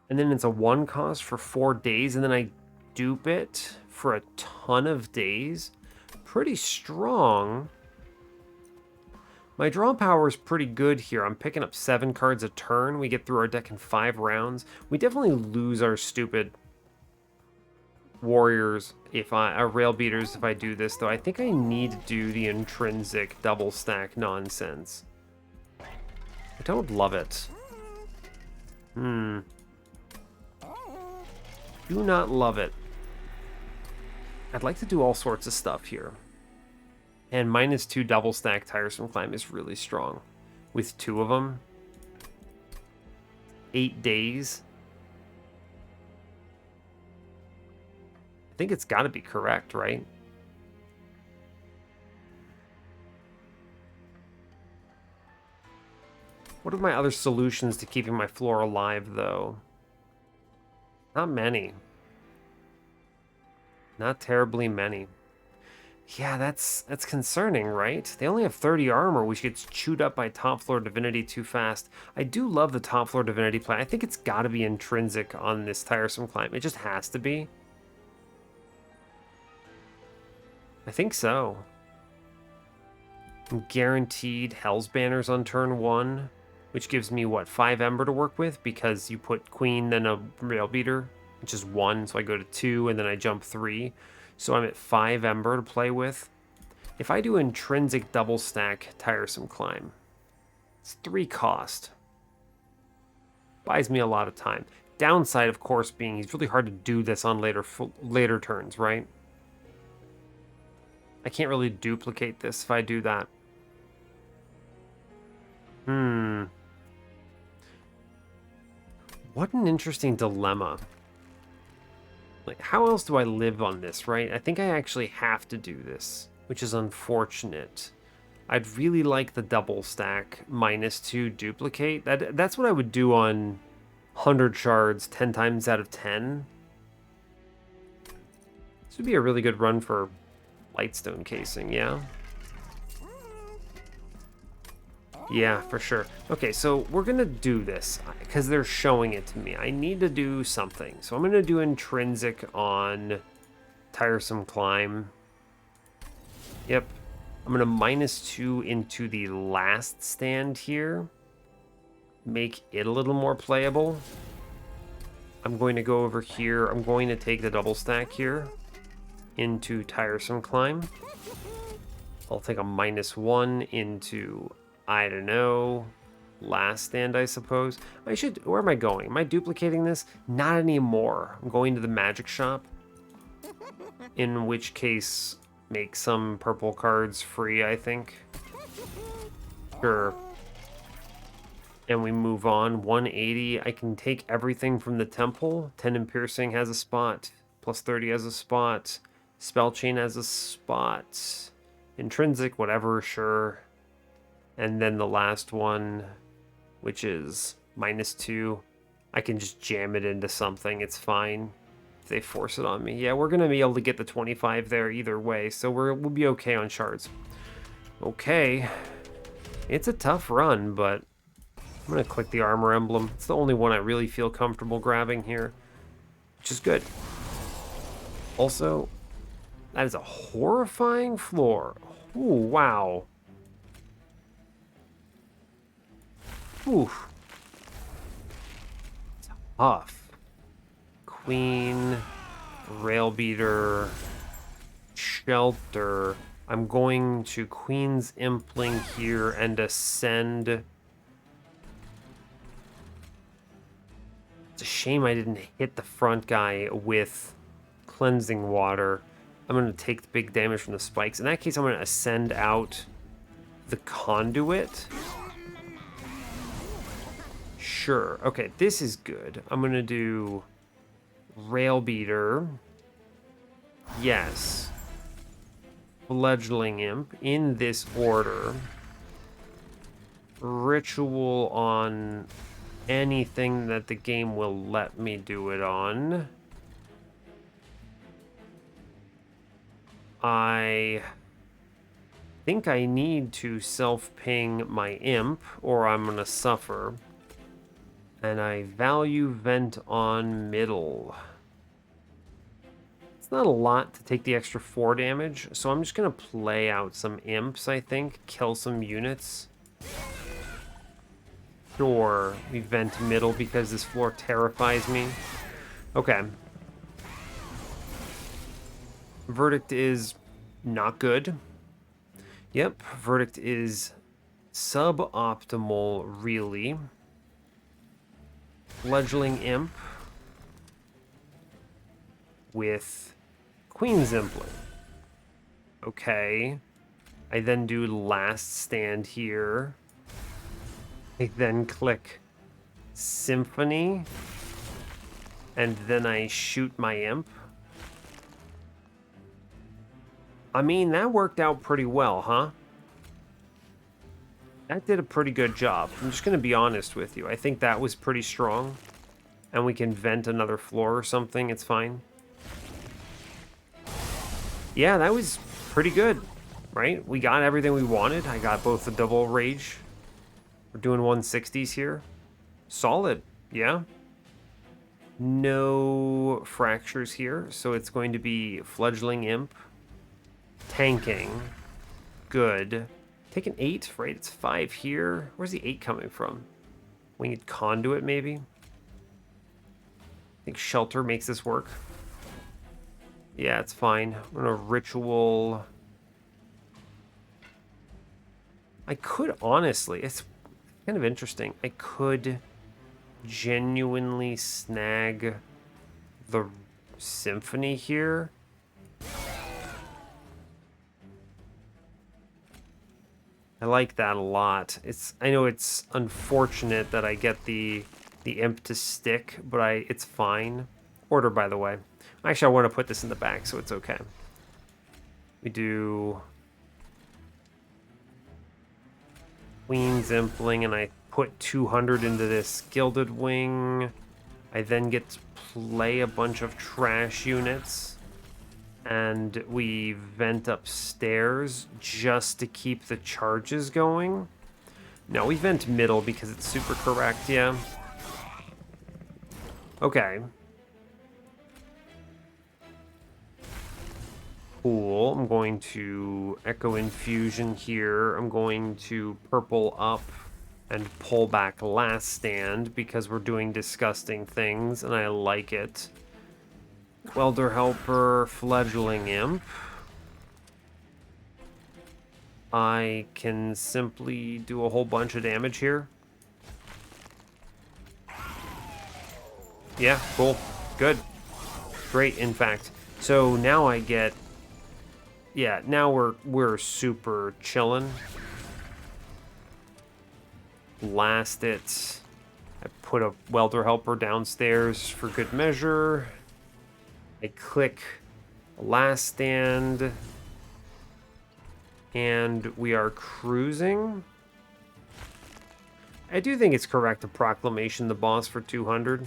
And then it's a 1 cost for 4 days, and then I dupe it for a ton of days. Pretty strong. My draw power is pretty good here. I'm picking up 7 cards a turn. We get through our deck in 5 rounds. We definitely lose our stupid warriors our rail beaters if I do this, though. I think I need to do the intrinsic double stack nonsense. I don't love it. Do not love it. I'd like to do all sorts of stuff here. And -2 double stack Tiresome Climb is really strong. With 2 of them. 8 days. I think it's got to be correct, right? What are my other solutions to keeping my floor alive, though? Not many. Not terribly many. Yeah, that's concerning, right? They only have 30 armor, which gets chewed up by top floor Divinity too fast. I do love the top floor Divinity play. I think it's got to be intrinsic on this Tiresome Climb. It just has to be. I think so. I'm guaranteed Hell's Banners on turn 1, which gives me, what, 5 Ember to work with? Because you put Queen, then a Rail Beater, which is 1, so I go to 2, and then I jump 3. So I'm at 5 Ember to play with. If I do intrinsic double stack Tiresome Climb, it's 3 cost. Buys me a lot of time. Downside, of course, being he's really hard to do this on later turns, right? I can't really duplicate this if I do that. What an interesting dilemma. Like, how else do I live on this, right? I think I actually have to do this, which is unfortunate. I'd really like the double stack -2 duplicate. That's what I would do on 100 shards 10 times out of 10. This would be a really good run for Lightstone casing, yeah? Yeah, for sure. Okay, so we're gonna do this because they're showing it to me. I need to do something. So I'm gonna do intrinsic on Tiresome Climb. Yep. I'm gonna -2 into the last stand here. Make it a little more playable. I'm going to go over here. I'm going to take the double stack here into Tiresome Climb. I'll take a -1 into, I don't know, last stand, I suppose. I should, where am I going? Am I duplicating this? Not anymore. I'm going to the magic shop. In which case, make some purple cards free, I think. Sure. And we move on. 180. I can take everything from the temple. 10 in piercing has a spot. Plus 30 has a spot. Spell chain has a spot. Intrinsic, whatever, sure. And then the last one, which is -2. I can just jam it into something. It's fine if they force it on me. Yeah, we're going to be able to get the 25 there either way. So we'll be okay on shards. Okay. It's a tough run, but I'm going to click the armor emblem. It's the only one I really feel comfortable grabbing here, which is good. Also, that is a horrifying floor. Ooh, wow. Ooh. Tough. Queen, rail beater, shelter. I'm going to Queen's Impling here and ascend. It's a shame I didn't hit the front guy with cleansing water. I'm going to take the big damage from the spikes. In that case, I'm going to ascend out the conduit. Sure. Okay, this is good. I'm going to do rail beater. Yes. Fledgling imp in this order. Ritual on anything that the game will let me do it on. I think I need to self-ping my imp or I'm gonna suffer. And I value vent on middle. It's not a lot to take the extra 4 damage, so I'm just gonna play out some imps, I think. Kill some units. Sure, we vent middle because this floor terrifies me. Okay. Verdict is not good. Yep, verdict is suboptimal, really. Fledgling imp with Queen's Impling. Okay. I then do last stand here. I then click Symphony. And then I shoot my imp. I mean, that worked out pretty well, huh? That did a pretty good job. I'm just going to be honest with you. I think that was pretty strong. And we can vent another floor or something. It's fine. Yeah, that was pretty good, right? We got everything we wanted. I got both the double rage. We're doing 160s here. Solid, yeah. No fractures here, so it's going to be Fledgling Imp. Tanking. Good. Take an 8, right? It's 5 here. Where's the 8 coming from? Winged Conduit, maybe? I think Shelter makes this work. Yeah, it's fine. I'm gonna Ritual. I could, honestly, it's kind of interesting. I could genuinely snag the Symphony here. I like that a lot. I know it's unfortunate that I get the imp to stick, but it's fine. Order, by the way. Actually, I want to put this in the back, so it's okay. We do Queen's Impling, and I put 200 into this Gilded Wing. I then get to play a bunch of trash units. And we vent upstairs just to keep the charges going. No, we vent middle because it's super correct, yeah. Okay. Cool. I'm going to Echo Infusion here. I'm going to purple up and pull back Last Stand because we're doing disgusting things and I like it. Welder Helper, Fledgling Imp. I can simply do a whole bunch of damage here. Yeah, cool. Good. Great, in fact. So now I get... Yeah, now we're super chillin'. Blast it. I put a Welder Helper downstairs for good measure. I click Last Stand, and we are cruising. I do think it's correct to Proclamation the boss for 200.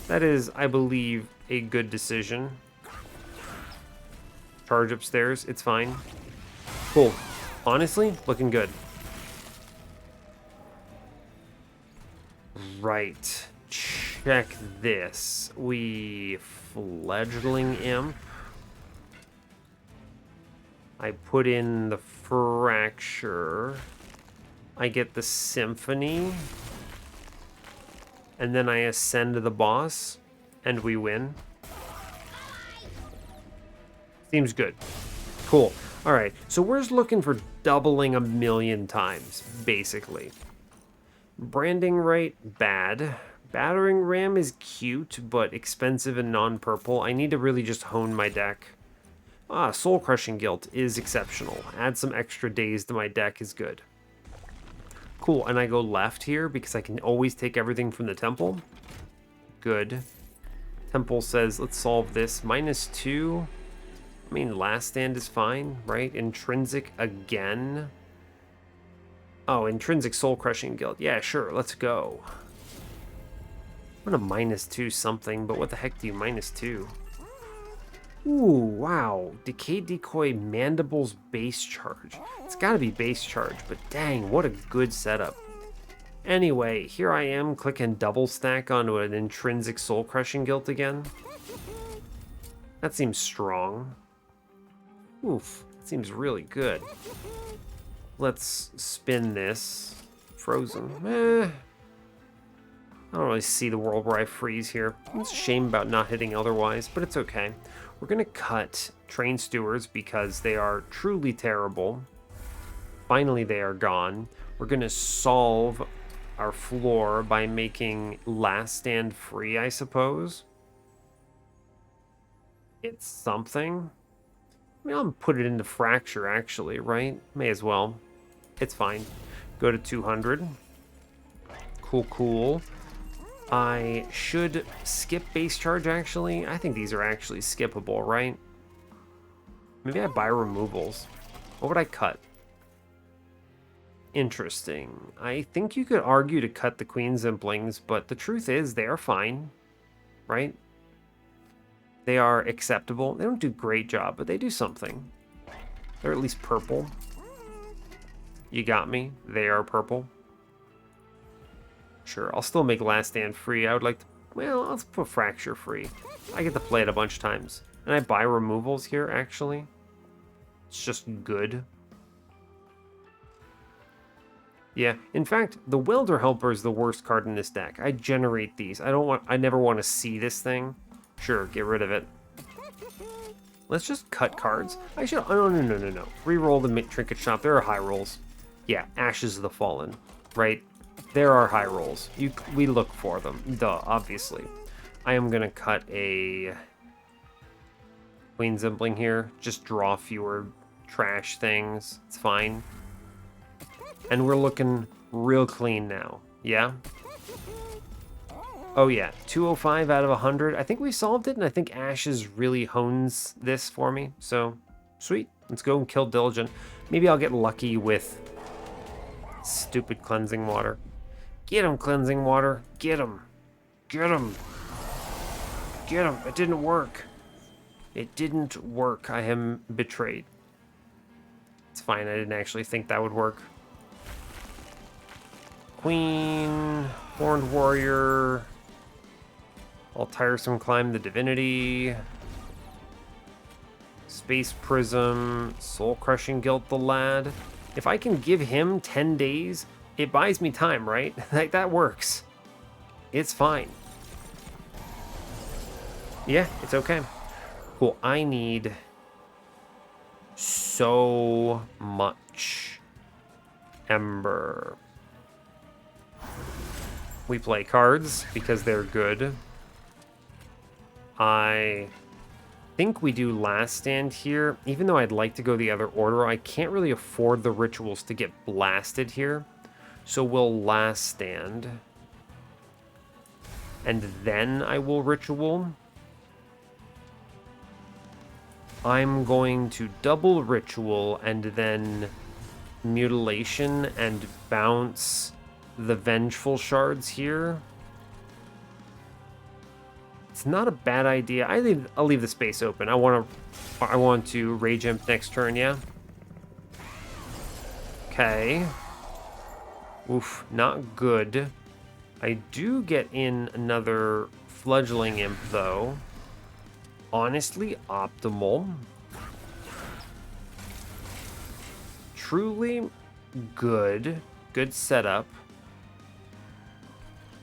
That is, I believe, a good decision. Charge upstairs, it's fine. Cool. Honestly, looking good. Right. Check this. We Fledgling Imp. I put in the Fracture. I get the Symphony. And then I ascend the boss. And we win. Seems good. Cool. Alright, so we're just looking for doubling 1,000,000 times, basically. Branding right, bad. Battering Ram is cute, but expensive and non-purple. I need to really just hone my deck. Soul Crushing Guilt is exceptional. Add some extra days to my deck is good. Cool, and I go left here because I can always take everything from the temple. Good. Temple says, let's solve this. -2. I mean, Last Stand is fine, right? Intrinsic again. Oh, Intrinsic Soul Crushing Guild. Yeah, sure, let's go. I'm gonna -2 something, but what the heck do you -2? Ooh, wow. Decay Decoy Mandible's base charge. It's gotta be base charge, but dang, what a good setup. Anyway, here I am clicking double stack onto an Intrinsic Soul Crushing Guild again. That seems strong. Oof, that seems really good. Let's spin this. Frozen. I don't really see the world where I freeze here. It's a shame about not hitting otherwise, but it's okay. We're going to cut Train Stewards because they are truly terrible. Finally, they are gone. We're going to solve our floor by making Last Stand free, I suppose. It's something. I mean, I'll put it into Fracture, actually, right? May as well. It's fine. Go to 200. Cool, cool. I should skip base charge, actually. I think these are actually skippable, right? Maybe I buy removals. What would I cut? Interesting. I think you could argue to cut the Queen's Implings, but the truth is they are fine, right? They are acceptable. They don't do a great job, but they do something. They're at least purple. You got me. They are purple. Sure, I'll still make Last Stand free. I would like to... Well, let's put Fracture free. I get to play it a bunch of times. And I buy removals here, actually. It's just good. Yeah, in fact, the Welder Helper is the worst card in this deck. I generate these. I never want to see this thing. Sure, get rid of it. Let's just cut cards. I should... Oh, no. Reroll the Trinket Shop. There are high rolls. Yeah, Ashes of the Fallen, right? There are high rolls. We look for them. Duh, obviously. I am going to cut a Queen Zimpling here. Just draw fewer trash things. It's fine. And we're looking real clean now. Yeah? Oh yeah, 205 out of 100. I think we solved it, and I think Ashes really hones this for me. So, sweet. Let's go and kill Diligent. Maybe I'll get lucky with stupid Cleansing Water. Get him, Cleansing Water. Get him. Get him. Get him. It didn't work. It didn't work. I am betrayed. It's fine. I didn't actually think that would work. Queen, Horned Warrior. I'll tiresome climb the Divinity. Space Prism, Soul Crushing Guilt the Lad. If I can give him 10 days, it buys me time, right? Like, that works. It's fine. Yeah, it's okay. Cool, I need so much Ember. We play cards because they're good. I think we do Last Stand here. Even though I'd like to go the other order, I can't really afford the rituals to get blasted here. So we'll Last Stand. And then I will Ritual. I'm going to double Ritual and then Mutilation and bounce the Vengeful Shards here. It's not a bad idea. I'll leave the space open. I want to Rage Imp next turn, yeah? Okay. Oof, not good. I do get in another Fledgling Imp, though. Honestly, optimal. Truly good. Good setup.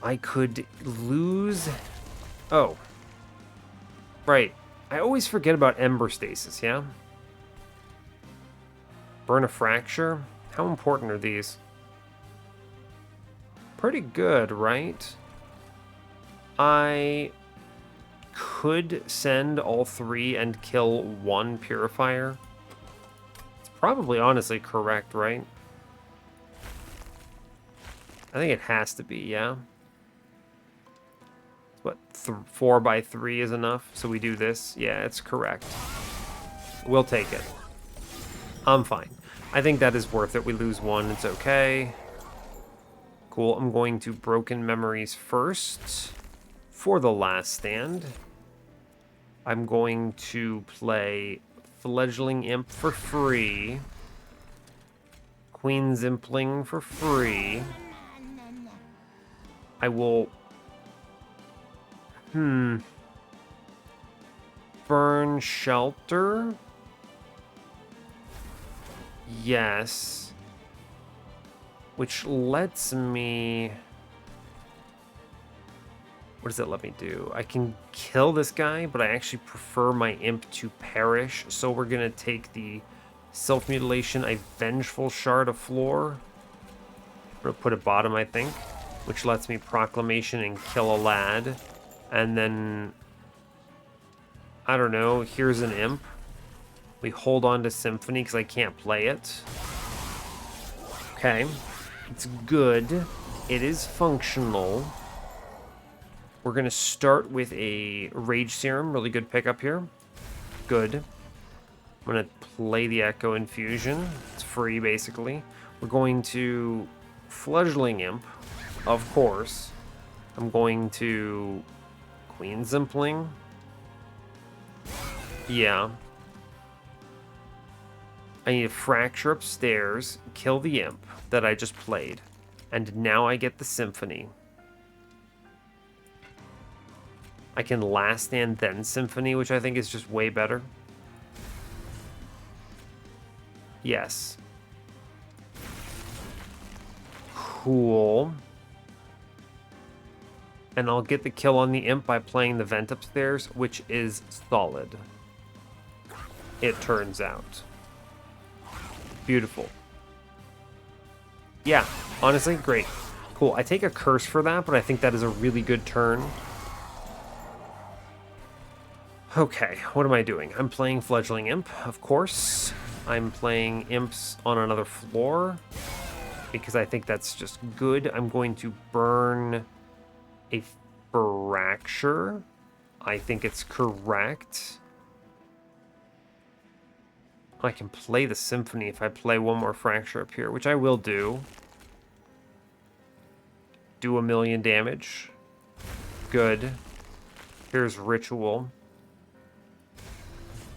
I could lose... Oh. Right. I always forget about Ember Stasis, yeah? Burn a Fracture? How important are these? Pretty good, right? I could send all three and kill one Purifier. It's probably honestly correct, right? I think it has to be, yeah? What, 4 by 3 is enough? So we do this? Yeah, it's correct. We'll take it. I'm fine. I think that is worth it. We lose one, it's okay. Cool, I'm going to Broken Memories first for the Last Stand. I'm going to play Fledgling Imp for free. Queen Zimpling for free. I will... Burn Shelter? Yes. Which lets me... What does it let me do? I can kill this guy, but I actually prefer my imp to perish. So we're going to take the Self-Mutilation, a Vengeful Shard of Floor. I'm going to put it bottom, I think. Which lets me Proclamation and kill a lad. And then... I don't know, here's an imp. We hold on to Symphony because I can't play it. Okay. It's good. It is functional. We're going to start with a Rage Serum. Really good pickup here. Good. I'm going to play the Echo Infusion. It's free, basically. We're going to Fledgling Imp, of course. I'm going to Queen Zimpling. Yeah. I need to Fracture upstairs, kill the imp that I just played, and now I get the Symphony. I can Last Stand then Symphony, which I think is just way better. Yes. Cool. And I'll get the kill on the imp by playing the vent upstairs, which is solid. It turns out. Beautiful. Yeah, honestly, great. Cool, I take a curse for that, but I think that is a really good turn. Okay, what am I doing? I'm playing Fledgling Imp, of course. I'm playing Imps on another floor because I think that's just good. I'm going to burn a Fracture. I think it's correct. I can play the Symphony if I play one more Fracture up here, which I will do. Do 1,000,000 damage. Good. Here's Ritual.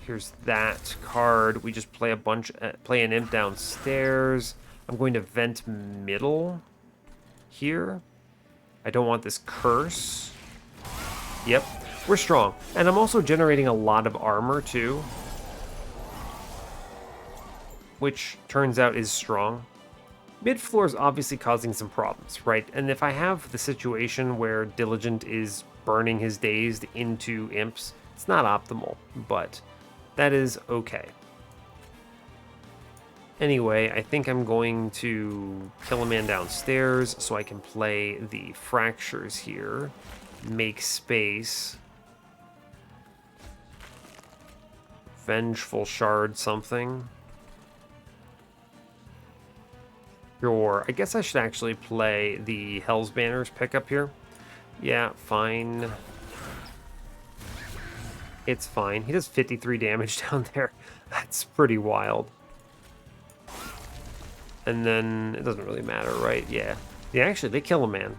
Here's that card. We just play play an Imp downstairs. I'm going to vent middle here. I don't want this curse. Yep, we're strong. And I'm also generating a lot of armor too, which turns out is strong. Mid floor is obviously causing some problems, right? And if I have the situation where Diligent is burning his dazed into Imps, it's not optimal, but that is okay. Anyway, I think I'm going to kill a man downstairs so I can play the Fractures here. Make space. Vengeful Shard something. Sure, I guess I should actually play the Hell's Banners pickup here. Yeah, fine. It's fine. He does 53 damage down there. That's pretty wild. And then it doesn't really matter, right? Yeah. Yeah, actually, they kill a man.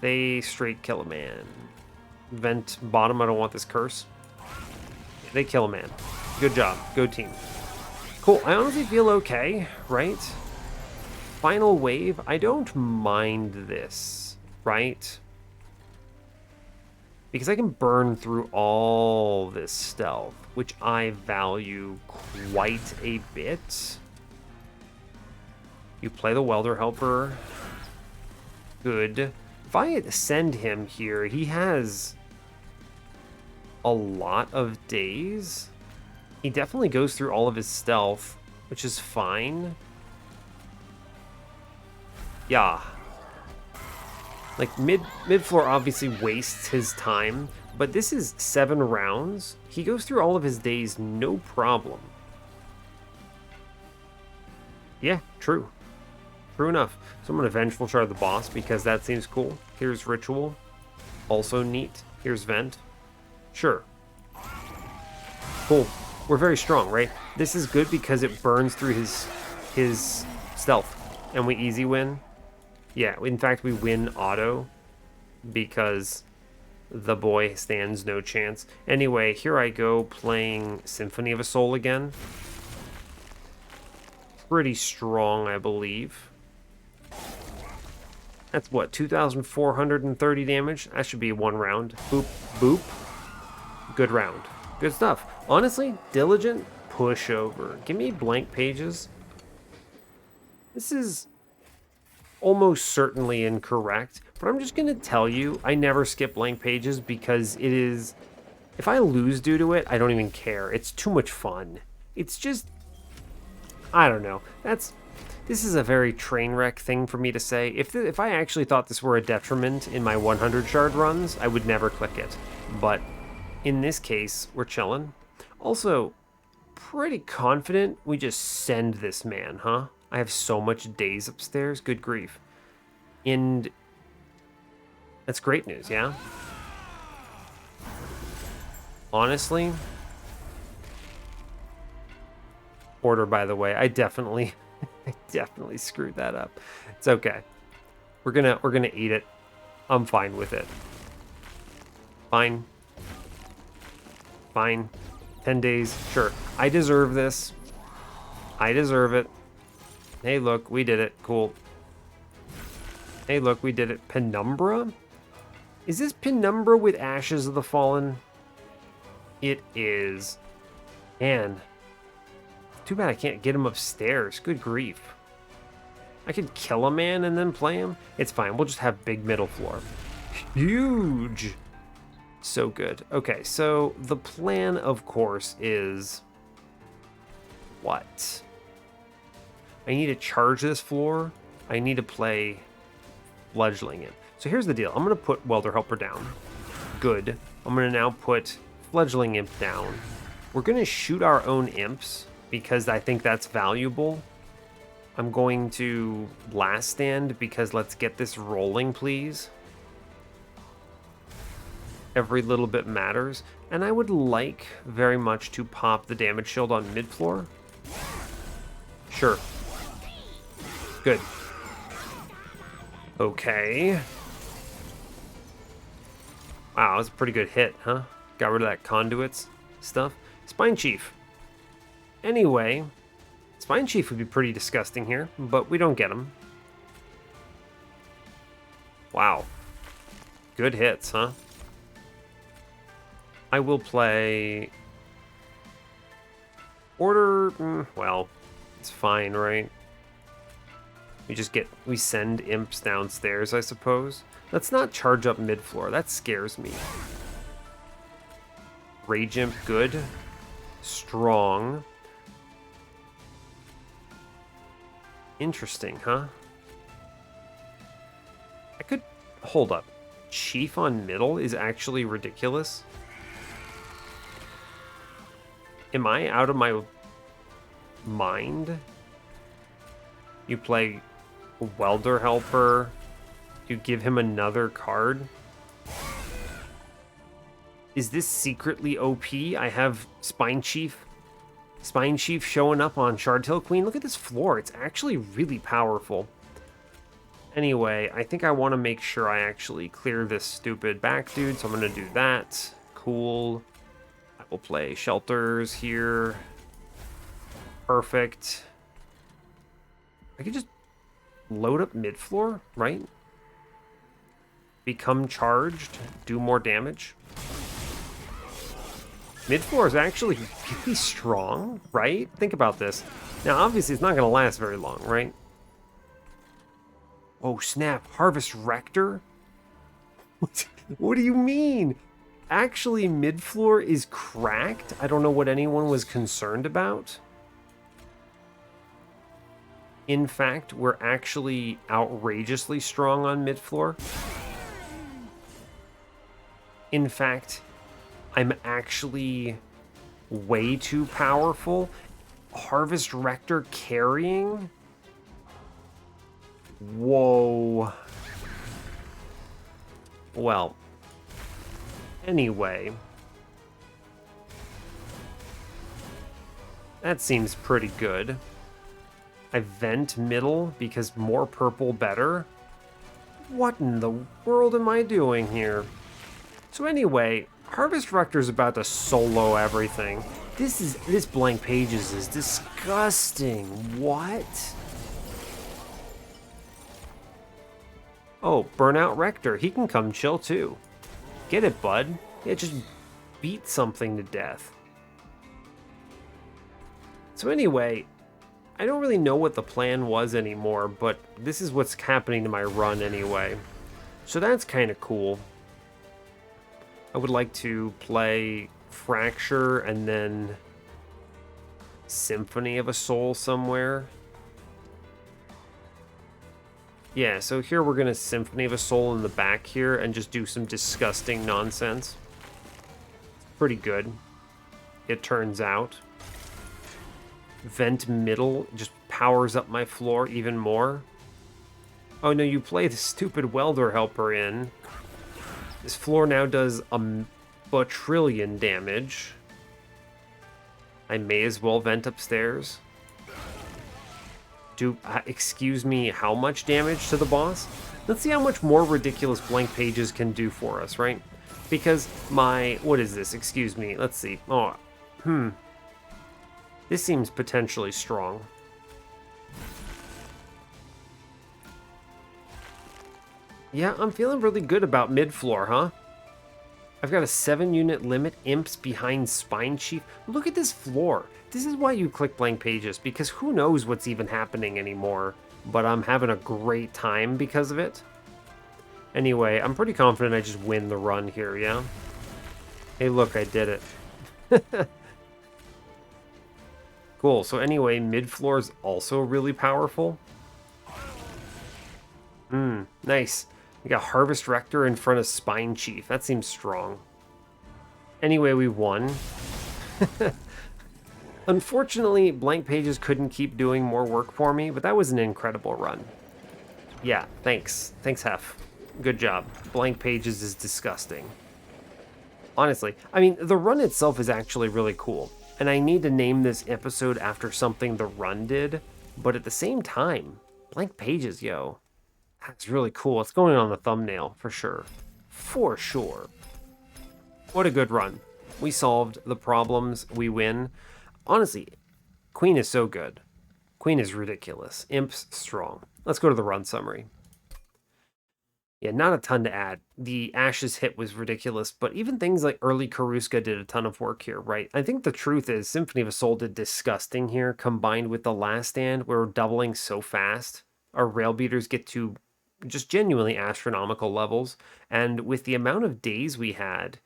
They straight kill a man. Vent bottom, I don't want this curse. They kill a man. Good job. Go team. Cool. I honestly feel okay, right? Final wave. I don't mind this, right? Because I can burn through all this stealth, which I value quite a bit. You play the Welder Helper. Good. If I send him here, he has a lot of days. He definitely goes through all of his stealth, which is fine. Yeah. Like, mid-floor obviously wastes his time, but this is 7 rounds. He goes through all of his days, no problem. Yeah, true. True enough. So I'm going to Vengeful Shard the boss because that seems cool. Here's Ritual. Also neat. Here's Vent. Sure. Cool. We're very strong, right? This is good because it burns through his stealth. And we easy win. Yeah, in fact, we win auto because the boy stands no chance. Anyway, here I go playing Symphony of a Soul again. Pretty strong, I believe. That's what, 2,430 damage? That should be 1 round. Boop, boop. Good round. Good stuff. Honestly, Diligent pushover. Give me blank pages. This is almost certainly incorrect, but I'm just going to tell you, I never skip blank pages because it is... If I lose due to it, I don't even care. It's too much fun. It's just... I don't know. This is a very Trainwreck thing for me to say. If I actually thought this were a detriment in my 100 shard runs, I would never click it. But in this case, we're chilling. Also, pretty confident we just send this man, huh? I have so much days upstairs. Good grief. And that's great news, yeah? Honestly, order, by the way, I definitely screwed that up. It's okay. We're gonna eat it. I'm fine with it. Fine. Fine. 10 days. Sure. I deserve this. I deserve it. Hey, look, we did it. Cool. Hey, look, we did it. Penumbra? Is this Penumbra with Ashes of the Fallen? It is. Man. Too bad I can't get him upstairs. Good grief. I could kill a man and then play him. It's fine. We'll just have big middle floor. Huge. So good. Okay, so the plan, of course, is... What? I need to charge this floor. I need to play Fledgling Imp. So here's the deal. I'm going to put Welder Helper down. Good. I'm going to now put Fledgling Imp down. We're going to shoot our own imps because I think that's valuable. I'm going to Last Stand because let's get this rolling, please. Every little bit matters. And I would like very much to pop the damage shield on mid-floor. Sure. Good. Okay. Wow, that was a pretty good hit, huh? Got rid of that conduits stuff. Spine Chief. Anyway, Spine Chief would be pretty disgusting here, but we don't get him. Wow. Good hits, huh? I will play... Order... well, it's fine, right? We send imps downstairs, I suppose. Let's not charge up mid-floor. That scares me. Rage Imp, good. Strong. Interesting, huh? I could... hold up. Chief on middle is actually ridiculous. Am I out of my mind? You play Welder Helper. You give him another card. Is this secretly OP? I have Spine Chief. Spine Chief showing up on Shardtail Queen. Look at this floor. It's actually really powerful. Anyway, I think I want to make sure I actually clear this stupid back dude, so I'm going to do that. Cool. I will play Shelters here. Perfect. I could just load up mid-floor, right? Become charged, do more damage. Mid-floor is actually really strong, right? Think about this. Now, obviously, it's not going to last very long, right? Oh, snap. Harvest Rector? What do you mean? Actually, mid-floor is cracked? I don't know what anyone was concerned about. In fact, we're actually outrageously strong on mid-floor. In fact, I'm actually way too powerful. Harvest Rector carrying? Whoa. Well, anyway. That seems pretty good. I vent middle because more purple better. What in the world am I doing here? So anyway, Harvest Rector's about to solo everything. This blank pages is disgusting. What? Oh, Burnout Rector. He can come chill too. Get it, bud. Yeah, just beat something to death. So anyway, I don't really know what the plan was anymore, but this is what's happening to my run anyway. So that's kind of cool. I would like to play Fracture and then Symphony of a Soul somewhere. Yeah, so here we're going to Symphony of a Soul in the back here and just do some disgusting nonsense. It's pretty good, it turns out. Vent middle just powers up my floor even more. Oh no, you play the stupid Welder Helper in. This floor now does a bajillion damage. I may as well vent upstairs. Excuse me, how much damage to the boss? Let's see how much more ridiculous blank pages can do for us, right? Because what is this? Excuse me, let's see. Oh, this seems potentially strong. Yeah, I'm feeling really good about mid-floor, huh? I've got a 7-unit limit, imps behind Spine Chief. Look at this floor. This is why you click blank pages, because who knows what's even happening anymore. But I'm having a great time because of it. Anyway, I'm pretty confident I just win the run here, yeah? Hey, look, I did it. Cool, so anyway, mid-floor is also really powerful. Nice. We got Harvest Rector in front of Spine Chief. That seems strong. Anyway, we won. Unfortunately, blank pages couldn't keep doing more work for me, but that was an incredible run. Yeah, thanks. Thanks, Hef. Good job. Blank pages is disgusting. Honestly, I mean, the run itself is actually really cool, and I need to name this episode after something the run did, but at the same time, blank pages, yo. That's really cool. It's going on the thumbnail, for sure. For sure. What a good run. We solved the problems, we win. Honestly, Queen is so good. Queen is ridiculous. Imp's strong. Let's go to the run summary. Yeah, not a ton to add. The Ashes hit was ridiculous, but even things like early Karuska did a ton of work here, right? I think the truth is Symphony of a Soul did disgusting here, combined with the Last Stand, where we're doubling so fast. Our rail beaters get to just genuinely astronomical levels, and with the amount of days we had,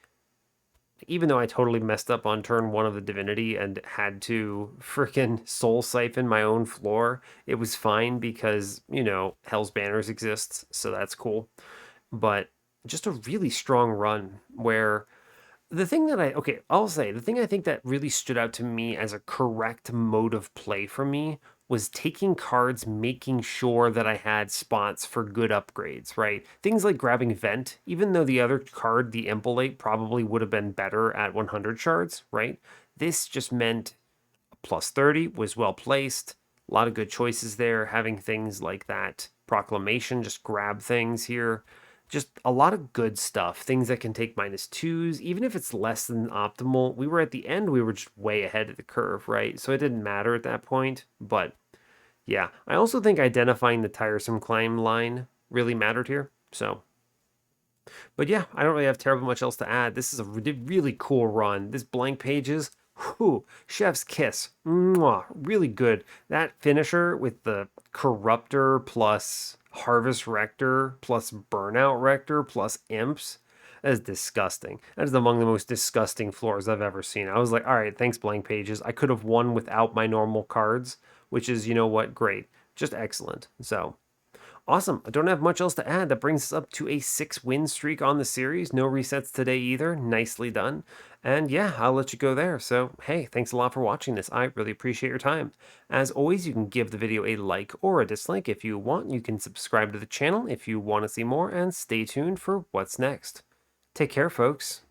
even though I totally messed up on turn one of the Divinity and had to freaking soul siphon my own floor, it was fine because, you know, Hell's Banners exists, so that's cool. But just a really strong run where the thing that I'll say, the thing I think that really stood out to me as a correct mode of play for me was taking cards, making sure that I had spots for good upgrades, right? Things like grabbing Vent, even though the other card, the Impolate, probably would have been better at 100 shards, right? This just meant plus 30 was well placed. A lot of good choices there, having things like that Proclamation, just grab things here. Just a lot of good stuff, things that can take -2s, even if it's less than optimal. We were at the end, we were just way ahead of the curve, right? So it didn't matter at that point, but yeah. I also think identifying the tiresome climb line really mattered here, so. But yeah, I don't really have terribly much else to add. This is a really cool run. This blank pages, whew, chef's kiss. Mwah, really good. That finisher with the Corruptor plus Harvest Rector plus Burnout Rector plus Imps, that is disgusting. That is among the most disgusting floors I've ever seen. I was like, all right, thanks, blank pages. I could have won without my normal cards, which is, you know what, great. Just excellent. So, awesome. I don't have much else to add. That brings us up to a 6-win streak on the series. No resets today either. Nicely done. And yeah, I'll let you go there. So, hey, thanks a lot for watching this. I really appreciate your time. As always, you can give the video a like or a dislike if you want. You can subscribe to the channel if you want to see more, and stay tuned for what's next. Take care, folks.